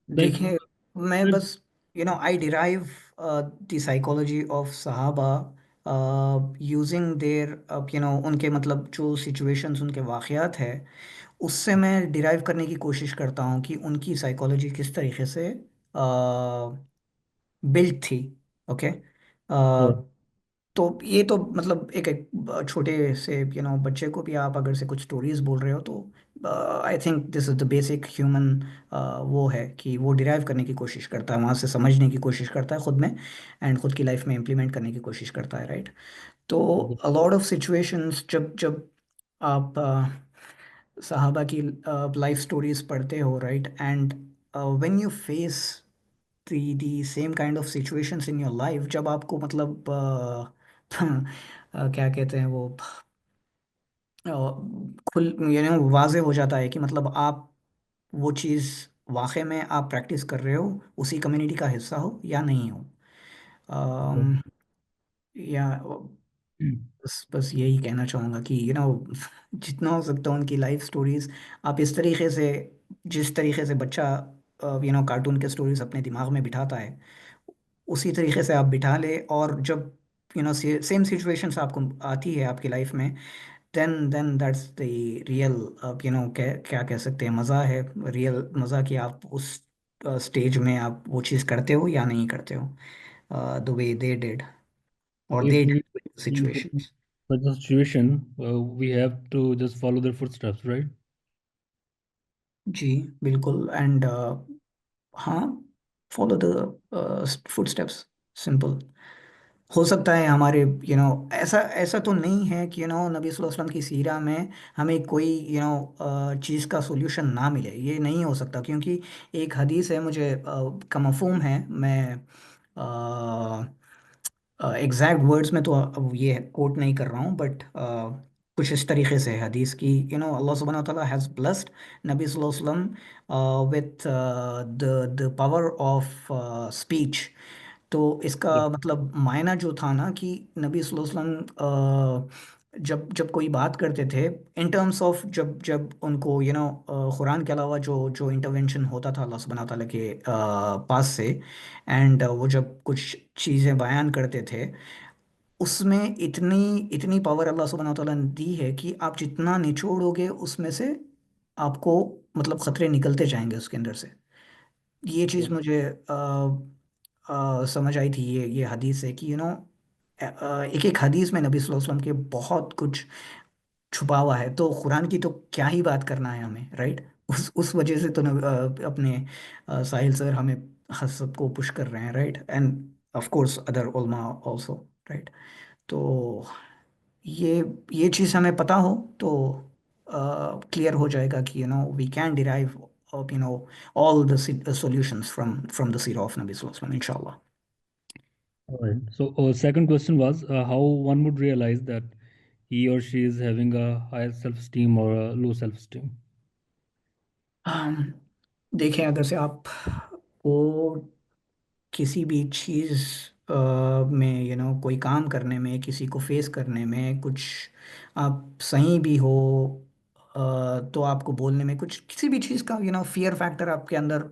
Like, देखिए, मैं let's बस I derive the psychology of Sahaba using their, उनके मतलब जो situations उनके वाक़यात है, उससे मैं डिराइव करने की कोशिश करता हूँ कि उनकी साइकोलॉजी किस तरीके से बिल्ट थी। ओके। Right. तो ये तो मतलब एक छोटे से बच्चे को भी आप अगर से कुछ स्टोरीज बोल रहे हो तो I think this is the basic human वो है कि वो डिराइव करने की कोशिश करता है, वहाँ से समझने की कोशिश करता है खुद में, एंड खुद की लाइफ में इम्प्लीमेंट करने की कोशिश करता है, राइट। तो Okay. A lot of situations जब जब आप साहबा की लाइफ स्टोरीज पढ़ते हो, right, and when you face the same kind of situations in your life, जब आपको मतलब क्या कहते हैं वो अ, खुल वाजे हो जाता है कि मतलब आप वो चीज़ वाकई में आप प्रैक्टिस कर रहे हो, उसी कम्युनिटी का हिस्सा हो या नहीं हो। Right. अम, या बस बस यही कहना चाहूँगा कि जितना हो सकता है उनकी लाइफ स्टोरीज आप इस तरीके से, जिस तरीके से बच्चा कार्टून के स्टोरीज अपने दिमाग में बिठाता है, उसी तरीके से आप बिठा ले, और जब सेम सिचुएशंस आपको आती है आपकी लाइफ में, देन दैट्स द रियल क्या क्या कह सकते हैं, मज़ा है, रियल मज़ा कि आप उस स्टेज में आप वो चीज़ करते हो या नहीं करते हो, द वे दे डिड और If they we in situations. such a situation, we have to just follow their footsteps, right? जी बिल्कुल, एंड हाँ, फॉलो द फुटस्टेप्स, सिंपल। हो सकता है हमारे ऐसा ऐसा तो नहीं है कि नबी सल्लल्लाहु अलैहि वसल्लम की सीरा में हमें कोई चीज़ का सॉल्यूशन ना मिले, ये नहीं हो सकता, क्योंकि एक हदीस है, मुझे का मफहूम है, मैं एग्जैक्ट वर्ड्स में तो अब ये कोट नहीं कर रहा हूँ, बट कुछ इस तरीके से है हदीस की, अल्लाह सुब्हानहू व तआला हैज़ ब्लेस्ड नबी सल्लल्लाहु अलैहि वसल्लम with the power of speech. तो इसका Right. मतलब मायना जो था ना कि नबी सल्लल्लाहु अलैहि वसल्लम जब जब कोई बात करते थे, इन टर्म्स ऑफ जब जब उनको कुरान के अलावा जो जो इंटरवेंशन होता था अल्लाह सुब्हानहू व तआला के पास से, एंड वो जब कुछ चीज़ें बयान करते थे, उसमें इतनी इतनी पावर अल्लाह सुब्हानहू व तआला ने दी है कि आप जितना निचोड़ोगे उसमें से आपको मतलब खतरे निकलते जाएंगे उसके अंदर से। ये चीज़ Right. मुझे समझ आई थी, ये हदीस है कि एक एक हदीस में नबी सल्लल्लाहु अलैहि वसल्लम के बहुत कुछ छुपा हुआ है, तो कुरान की तो क्या ही बात करना है हमें, राइट। उस वजह से तो अपने साहिल सर हमें सबको पुश कर रहे हैं, right, and of course other उलमा आल्सो, राइट। तो ये ये चीज़ हमें पता हो तो क्लियर हो जाएगा कि we can derive all the solutions from the seerah of Nabi Sallallahu Alaihi Wasallam, inshallah. All right. So, second question was how one would realize that he or she is having a high self-esteem or a low self-esteem. देखिए, अगर से आप को किसी भी चीज़ में कोई काम करने में, किसी को फेस करने में कुछ आप सही भी हो, तो आपको बोलने में कुछ किसी भी चीज़ का फियर फैक्टर आपके अंदर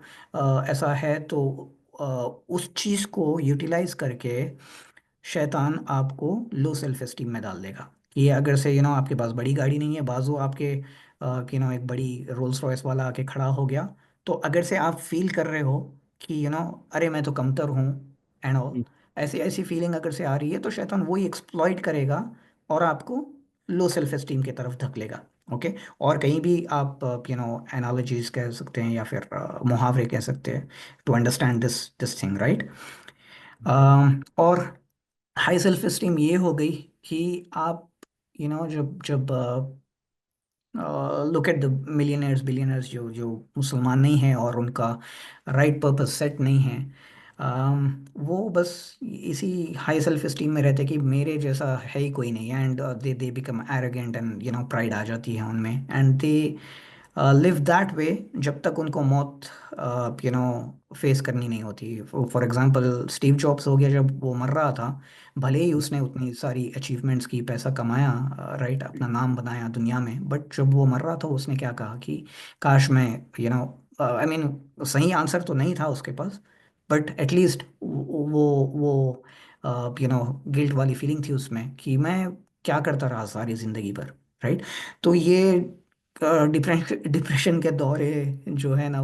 ऐसा है, तो अ, उस चीज़ को यूटिलाइज करके शैतान आपको लो सेल्फ एस्टीम में डाल देगा। कि अगर से आपके पास बड़ी गाड़ी नहीं है, बाजू आपके एक बड़ी रोल्स रॉयस वाला आके खड़ा हो गया, तो अगर से आप फील कर रहे हो कि अरे मैं तो कमतर हूँ एंड ऑल, Mm. ऐसी ऐसी फीलिंग अगर से आ रही है, तो शैतान वही एक्सप्लॉइट करेगा और आपको लो सेल्फ एस्टीम की तरफ धकेलेगा। ओके। और कहीं भी आप एनालॉजीज कह सकते हैं या फिर मुहावरे कह सकते हैं to understand this this thing, right. और हाई सेल्फ एस्टीम ये हो गई कि आप जब जब look at the millionaires billionaires जो जो मुसलमान नहीं हैं और उनका राइट पर्पस सेट नहीं है, वो बस इसी हाई सेल्फ एस्टीम में रहते कि मेरे जैसा है ही कोई नहीं, and they become arrogant, and pride आ जाती है उनमें, and they live that way जब तक उनको मौत फेस करनी नहीं होती। फॉर एग्जांपल स्टीव जॉब्स हो गया, जब वो मर रहा था, भले ही उसने उतनी सारी अचीवमेंट्स की, पैसा कमाया, राइट, अपना नाम बनाया दुनिया में, बट जब वो मर रहा था उसने क्या कहा कि काश मैं आई मीन सही आंसर तो नहीं था उसके पास, बट एटलीस्ट वो गिल्ट वाली फीलिंग थी उसमें कि मैं क्या करता रहा सारी जिंदगी भर, राइट। तो ये डिप्रेशन के दौरे जो है ना,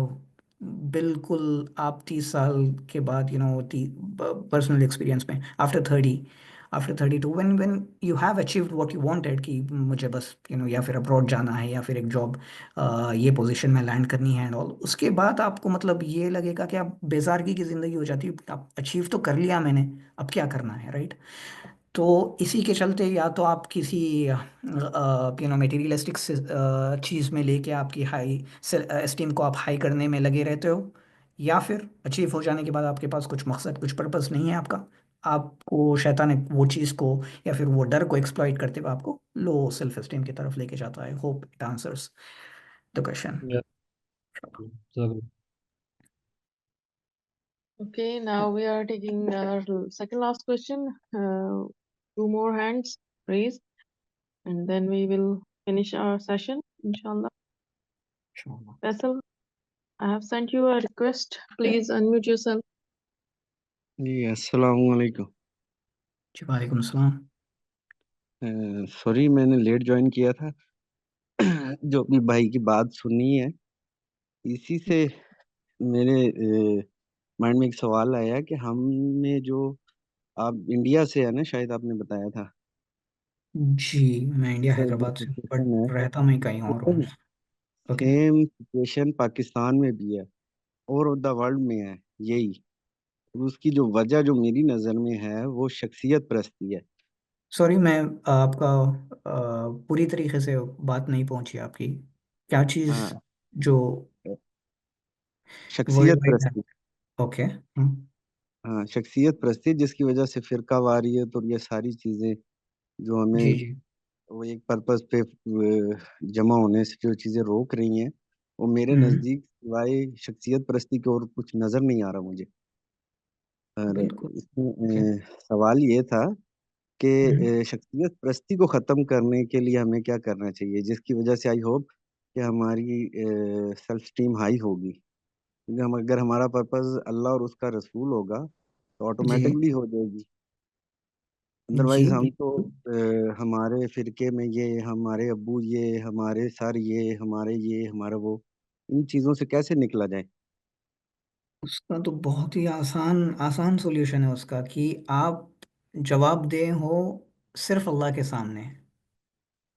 बिल्कुल आप 30 साल के बाद पर्सनल एक्सपीरियंस में after 32 when you have achieved what you wanted कि मुझे बस या फिर अब्रॉड जाना है या फिर एक जॉब ये पोजीशन में लैंड करनी है एंड ऑल, उसके बाद आपको मतलब ये लगेगा कि आप बेजारगी की जिंदगी हो जाती है, आप अचीव तो कर लिया मैंने, अब क्या करना है, राइट। तो इसी के चलते या तो आप किसी मटेरियलिस्टिक चीज़ में लेके आपकी हाई एस्टीम को आप हाई करने में लगे रहते हो, या फिर अचीव हो जाने के बाद आपके पास कुछ मकसद कुछ पर्पस नहीं है आपका, आपको शैतान वो चीज़ को या फिर वो डर को एक्सप्लॉइट करते हुए आपको लो सेल्फ एस्टीम की तरफ लेके जाता है। Hope it answers the question. Yeah. So, Okay, now we are taking our second last question. Two more hands raised, and then we will finish our session, inshallah. Faisal, I have sent you a request. Please unmute yourself. जी अस्सलाम वालेकुम। जी वालेकुम सलाम। Sorry मैंने late join किया था। जो भी भाई की बात सुनी है, इसी से मेरे माइंड में एक सवाल आया कि हम में जो आप इंडिया से है ना, शायद आपने बताया था। जी मैं इंडिया तो जो हैदराबाद से, बट सिचुएशन है, रहता मैं कहीं और हूँ। ओके। सेम सिचुएशन पाकिस्तान में भी है और द वर्ल्ड में है यही। तो उसकी जो वजह जो मेरी नज़र में है वो शख्सियत परस्ती है। सॉरी मैं आपका पूरी तरीके से बात नहीं पहुंची आपकी, क्या चीज़ हाँ, जो वर्ल्ड शख्सियत वाइड है। परस्ती। ओके। हाँ, शख्सियत परस्ती जिसकी वजह से फिरका वारियत और ये सारी चीज़ें जो जी हमें जी वो एक पर्पस पे जमा होने से जो चीजें रोक रही हैं, वो मेरे हम्म। नजदीक सिवाय शख्सियत परस्ती के और कुछ नजर नहीं आ रहा मुझे। और बिल्कुल। ओके। इसमें सवाल ये था कि शख्सियत परस्ती को खत्म करने के लिए हमें क्या करना चाहिए, जिसकी वजह से आई होप कि हमारी सेल्फ स्टीम हाई होगी, क्योंकि हम अगर हमारा पर्पस अल्लाह और उसका रसूल होगा तो जी ऑटोमेटिकली हो जाएगी। जी अदरवाइज हम तो बिल्कुल। हमारे फिरके में ये हमारे अब्बू ये हमारे सर ये हमारे ये हमारा वो, इन चीजों से कैसे निकला जाए। उसका तो बहुत ही आसान आसान सॉल्यूशन है उसका कि आप जवाबदेह हो सिर्फ अल्लाह के सामने।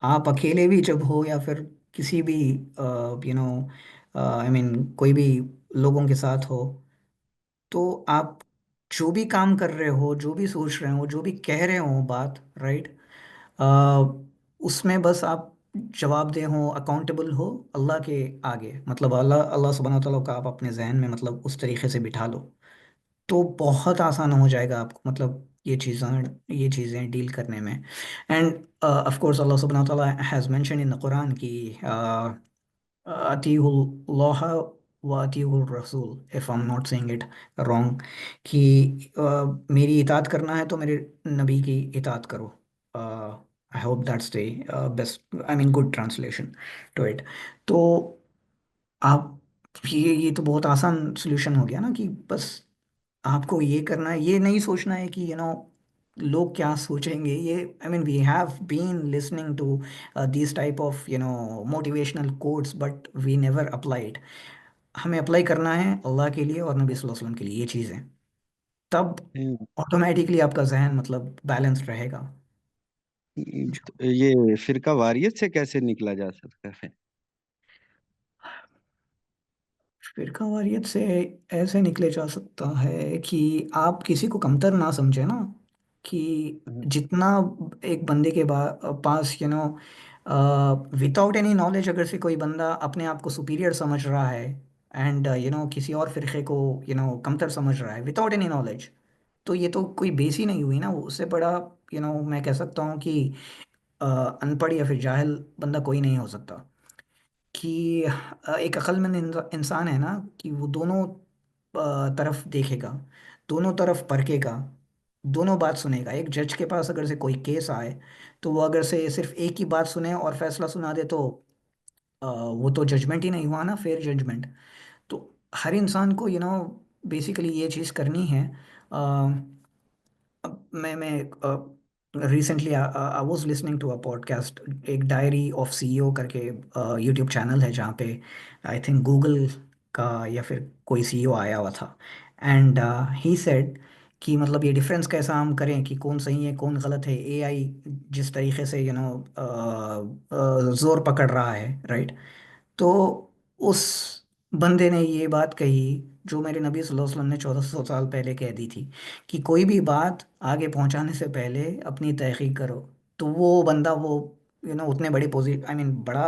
आप अकेले भी जब हो या फिर किसी भी आई मीन कोई भी लोगों के साथ हो, तो आप जो भी काम कर रहे हो, जो भी सोच रहे हो, जो भी कह रहे हो बात, राइट, उसमें बस आप जवाबदेह हो, अकाउंटेबल हो अल्लाह के आगे, मतलब अल्लाह अल्लाह सुब्हानहू व तआला का आप अपने जहन में मतलब उस तरीके से बिठा लो, तो बहुत आसान हो जाएगा आपको, मतलब ये चीज़ें डील करने में। एंड ऑफ कोर्स अल्लाह सुब्हानहू व तआला has mention in the Quran कि अतीउल्लाह व अतीउर रसूल, if I am not saying it wrong, कि मेरी इताअत करना है तो मेरे नबी की इताअत करो। I hope that's the best, I mean good translation to it. तो आप ये तो बहुत आसान सोल्यूशन हो गया ना कि बस आपको ये करना है, ये नहीं सोचना है कि लोग क्या सोचेंगे। ये I mean we have been listening to this type of motivational quotes, but we never applied. हमें अप्लाई करना है अल्लाह के लिए और नबी सल्लल्लाहु अलैहि वसल्लम के लिए, ये चीज़ें, तब हम्म, ऑटोमेटिकली आपका जहन मतलब बैलेंस रहेगा। तो ये फिरका वारियत से कैसे निकला जा सकता है। फिरका वारियत से ऐसे निकले जा सकता है कि आप किसी को कमतर ना समझे ना, कि जितना एक बंदे के पास विदाउट एनी नॉलेज अगर से कोई बंदा अपने आप को सुपीरियर समझ रहा है एंड किसी और फिरके को कमतर समझ रहा है विदाउट एनी नॉलेज, तो ये तो कोई बेस ही नहीं हुई ना। वो उससे बड़ा मैं कह सकता हूँ कि अनपढ़ या फिर जाहिल बंदा कोई नहीं हो सकता। कि एक अक्लमंद इंसान है ना, कि वो दोनों तरफ देखेगा, दोनों तरफ परखेगा, दोनों बात सुनेगा। एक जज के पास अगर से कोई केस आए, तो वो अगर से सिर्फ एक ही बात सुने और फैसला सुना दे, तो वो तो जजमेंट ही नहीं हुआ ना, फेयर जजमेंट। तो हर इंसान को बेसिकली ये चीज़ करनी है। अब मैं recently I was listening to a podcast, एक डायरी ऑफ सीईओ करके यूट्यूब चैनल है जहाँ पे आई थिंक गूगल का या फिर कोई सीईओ आया हुआ था। एंड ही सेड कि मतलब ये डिफरेंस कैसा हम करें कि कौन सही है कौन गलत है। एआई जिस तरीके से जोर पकड़ रहा है, राइट? तो उस बंदे ने ये बात कही जो मेरे नबी सल्लल्लाहु अलैहि वसल्लम ने 1400 साल पहले कह दी थी, कि कोई भी बात आगे पहुंचाने से पहले अपनी तहकीक करो। तो वो बंदा वो उतने बड़ी पोजी आई मीन बड़ा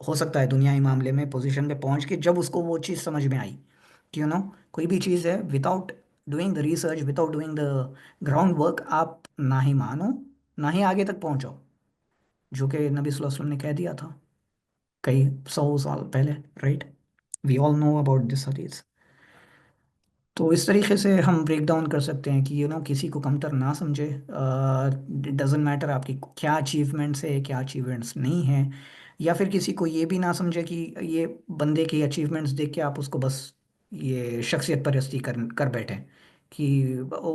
हो सकता है दुनियाई मामले में पोजीशन पे पहुंच के, जब उसको वो चीज़ समझ में आई कि कोई भी चीज़ है without doing the research, without doing the ground work, आप ना ही मानो ना ही आगे तक पहुंचो, जो कि नबी सल्लल्लाहु अलैहि वसल्लम ने कह दिया था कई 100 साल पहले, right? We all know about this हदीस। तो इस तरीके से हम ब्रेक डाउन कर सकते हैं कि किसी को कमतर ना समझे। इट डजेंट मैटर आपकी क्या अचीवमेंट्स है क्या अचीवमेंट्स नहीं है, या फिर किसी को ये भी ना समझे कि ये बंदे की अचीवमेंट्स देख के आप उसको बस ये शख्सियत परस्ती कर कर बैठे कि वो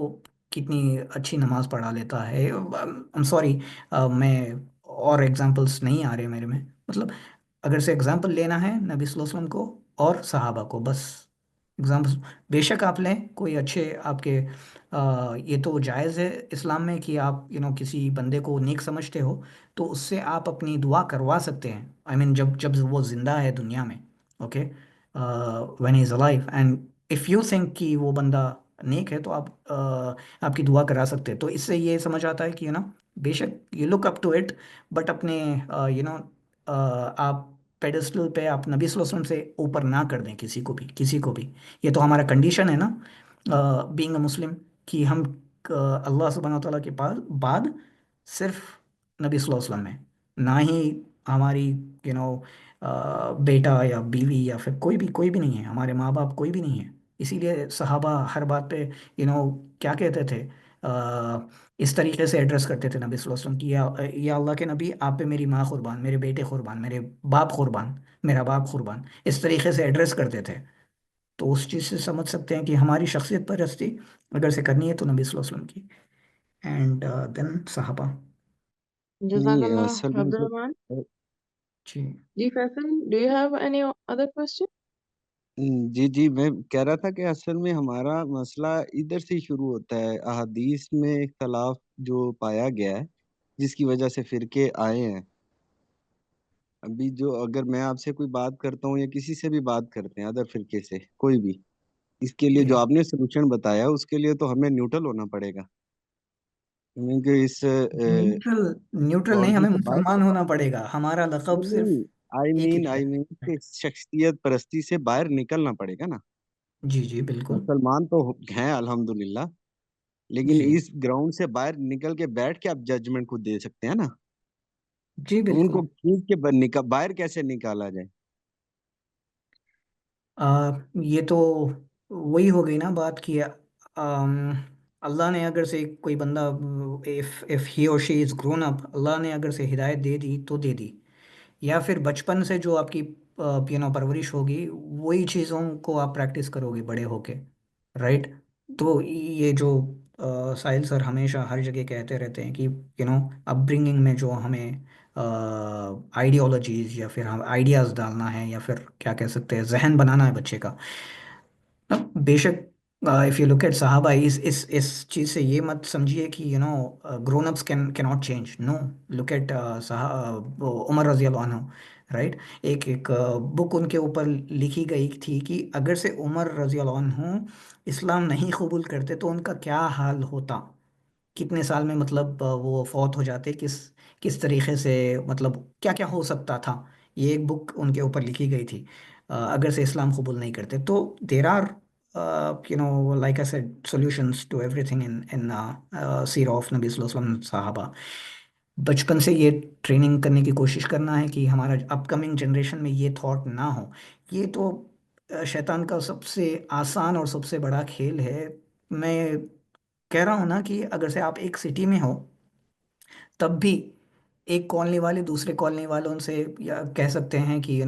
कितनी अच्छी नमाज पढ़ा लेता है। आई एम सॉरी, मैं और एग्जांपल्स नहीं आ रहे मेरे में, मतलब अगर से एग्जाम्पल लेना है नबी सल्लल्लाहु अलैहि वसल्लम को और सहाबा को, बस एग्जाम्पल बेशक आप लें कोई अच्छे आपके ये तो जायज़ है इस्लाम में कि आप किसी बंदे को नेक समझते हो तो उससे आप अपनी दुआ करवा सकते हैं। आई मीन जब जब वो जिंदा है दुनिया में, okay, when is alive, and if you think कि वो बंदा नेक है तो आप आपकी दुआ करा सकते हैं। तो इससे ये समझ आता है कि बेशक you look up to it, but अपने आप पेडेस्टल पे आप नबी सल्लल्लाहु अलैहि वसल्लम से ऊपर ना कर दें किसी को भी, किसी को भी। ये तो हमारा कंडीशन है ना बीइंग अ मुस्लिम, कि हम अल्लाह सुब्हानहू व तआला के पास बाद सिर्फ नबी सल्लल्लाहु अलैहि वसल्लम में, ना ही हमारी यू नो बेटा या बीवी या फिर कोई भी नहीं है, हमारे माँ बाप कोई भी नहीं है। इसीलिए सहाबा हर बात पे क्या कहते थे, इस तरीके से एड्रेस करते थे नबी सल्लल्लाहु अलैहि वसल्लम की, या अल्लाह के नबी आप पे मेरी माँ कुर्बान, मेरे बेटे कुर्बान, मेरे बाप कुर्बान, मेरा बाप कुर्बान, इस तरीके से एड्रेस करते थे। तो उस चीज़ से समझ सकते हैं कि हमारी शख्सियत परस्ती अगर से करनी है तो नबी सल्लल्लाहु अलैहि वसल्लम की, एंड देन सहाबा। नहीं जज़ाकल्लाह असल में अब्दुल तो रहमान। जी जी Faisal, do you have any other question? जी जी, मैं कह रहा था कि असल में हमारा मसला इधर से ही शुरू होता है, अहादीस में इख्तलाफ जो पाया गया है जिसकी वजह से फिरके आए हैं। अभी जो अगर मैं आपसे कोई बात करता हूँ या किसी से भी बात करते हैं अदर फिरके से कोई भी, इसके लिए जो जी, आपने सोल्यूशन बताया उसके लिए तो हमें न्यूट्रल होना पड़ेगा, क्योंकि इस न्यूट्रल न्यूट्रल नहीं, बाउंड्री हमें से बाहर। मुसलमान होना पड़ेगा, हमारा लक़ब नहीं सिर्फ नहीं, आई एक ही मीन है। आई मीन कि शख्सियत परस्ती से बाहर निकलना पड़ेगा ना। जी जी बिल्कुल। मुसलमान तो हैं अल्हम्दुलिल्लाह, लेकिन जी इस ग्राउंड से बाहर निकल के बैठ के आप जजमेंट खुद दे सकते हैं ना। जी तो उनको बिल्कुल। खींच के बाहर कैसे निकाला जाए? ये तो वही हो गई ना बात की, अल्लाह ने अगर से कोई बंदा, इफ ही और शी इज़ ग्रोन अप, अल्लाह ने अगर से हिदायत दे दी तो दे दी, या फिर बचपन से जो आपकी परवरिश होगी वही चीज़ों को आप प्रैक्टिस करोगे बड़े होके, राइट? तो ये जो साहिल सर हमेशा हर जगह कहते रहते हैं कि अपब्रिंगिंग में जो हमें आइडियोलॉजीज या फिर हम आइडियाज़ डालना है या फिर क्या कह सकते हैं जहन बनाना है बच्चे का। बेशक इफ़ यू लुक एट सहाबा, इस चीज़ से ये मत समझिए कि grown ups can not change, no. Look at Umar रजी अल्लाह अन्हु, राइट? एक एक बुक उनके ऊपर लिखी गई थी कि अगर से उमर रजी अल्लाह अन्हु इस्लाम नहीं कबूल करते तो उनका क्या हाल होता, कितने साल में मतलब वो फौत हो जाते, किस किस तरीके से, मतलब क्या क्या हो सकता था। ये एक बुक उनके ऊपर लिखी गई थी अगर से इस्लाम कबूल नहीं करते तो। There are like I said solutions to everything in सीरा ऑफ नबी सल्लल्लाहु अलैहि वसल्लम साहबा। बचपन से ये ट्रेनिंग करने की कोशिश करना है कि हमारा अपकमिंग जनरेशन में ये थॉट ना हो। ये तो शैतान का सबसे आसान और सबसे बड़ा खेल है। मैं कह रहा हूँ ना कि अगर से आप एक सिटी में हो तब भी एक कॉलोनी वाले दूसरे कॉलोनी वालों से, या कह सकते हैं कि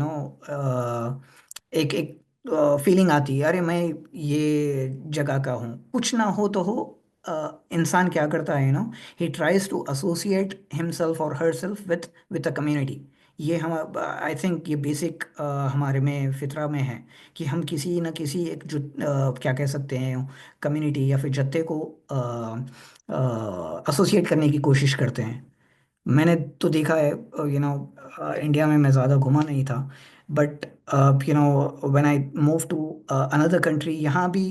एक एक फीलिंग आती है, अरे मैं ये जगह का हूँ, कुछ ना हो तो हो। इंसान क्या करता है, he tries to associate himself और herself with a community. ये हम, आई थिंक ये बेसिक हमारे में फितरा में है कि हम किसी न किसी एक जो क्या कह सकते हैं, कम्युनिटी या फिर जत्थे को एसोसिएट करने की कोशिश करते हैं। मैंने तो देखा है, इंडिया में मैं ज़्यादा घुमा नहीं था, but when I move to another country, यहाँ भी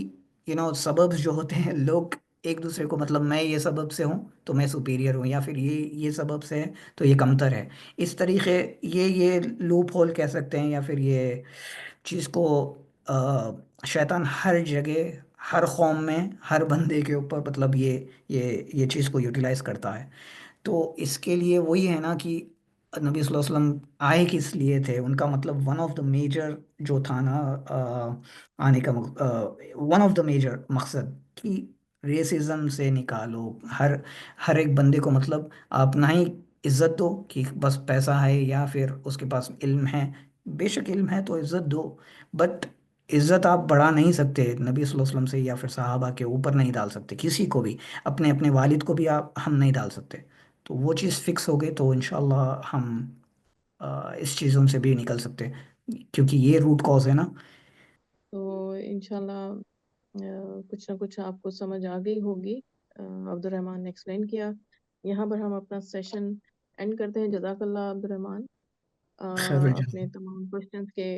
सबब्स जो होते हैं, लोग एक दूसरे को, मतलब मैं ये सबब से हूँ तो मैं सुपीरियर हूँ, या फिर ये सबब से है तो ये कमतर है। इस तरीके, ये लूप होल कह सकते हैं, या फिर ये चीज़ को शैतान हर जगह, हर कौम में, हर बंदे के ऊपर, मतलब ये चीज़ को यूटिलाइज करता है। तो इसके लिए वही है ना कि नबी सल्लल्लाहु अलैहि वसल्लम आए किस लिए थे, उनका मतलब वन ऑफ द मेजर जो था ना, आने का वन ऑफ द मेजर मकसद कि रेसिज्म से निकालो हर हर एक बंदे को, मतलब आप ना ही इज्जत दो कि बस पैसा है या फिर उसके पास इल्म है। बेशक इल्म है तो इज्जत दो, बट इज्जत आप बढ़ा नहीं सकते नबी सल्लल्लाहु अलैहि वसल्लम से या फिर सहाबा के ऊपर नहीं डाल सकते, किसी को भी, अपने अपने वालिद को भी आप हम नहीं डाल सकते। तो वो चीज़ फिक्स हो गई तो इंशाल्लाह हम इस चीज़ों से भी निकल सकते, क्योंकि ये रूट कॉज है ना। तो इंशाल्लाह कुछ ना कुछ आपको समझ आ गई होगी। अब्दुर्रहमान ने एक्सप्लेन किया। यहाँ पर हम अपना सेशन एंड करते हैं। जज़ाकल्लाह अब्दुर्रहमान, खैर अपने तमाम क्वेश्चंस के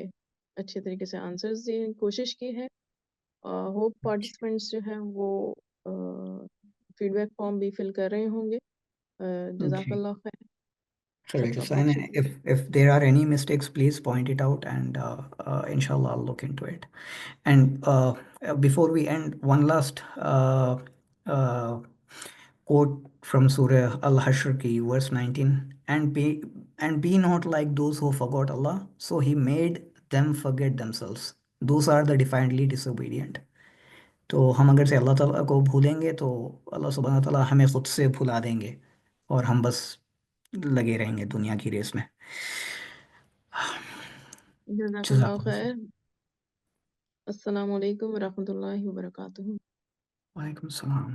अच्छे तरीके से आंसर्स दिए, कोशिश की है। होप पार्टिसिपेंट्स जो हैं वो फीडबैक फॉर्म भी फिल कर रहे होंगे। जी, जज़ाकल्लाह खैर, correct, सबका Hussain. बहुत And शुक्रिया। if there are any mistakes, please point it out, and inshallah I'll look into it. And before we end, one last uh, quote from Surah Al-Hashr ki verse 19, and be not like those who forgot Allah, so He made them forget themselves. Those are the defiantly disobedient. तो हम अगर से अल्लाह ताला को भूलेंगे तो अल्लाह सुब्हान ताला हमें खुद से भुला देंगे, और हम बस लगे रहेंगे दुनिया की रेस में। जज़ाकल्लाह जज़ाकल्लाह। खैर। अस्सलाम वालेकुम व रहमतुल्लाहि व बरकातुहू। वालेकुम सलाम।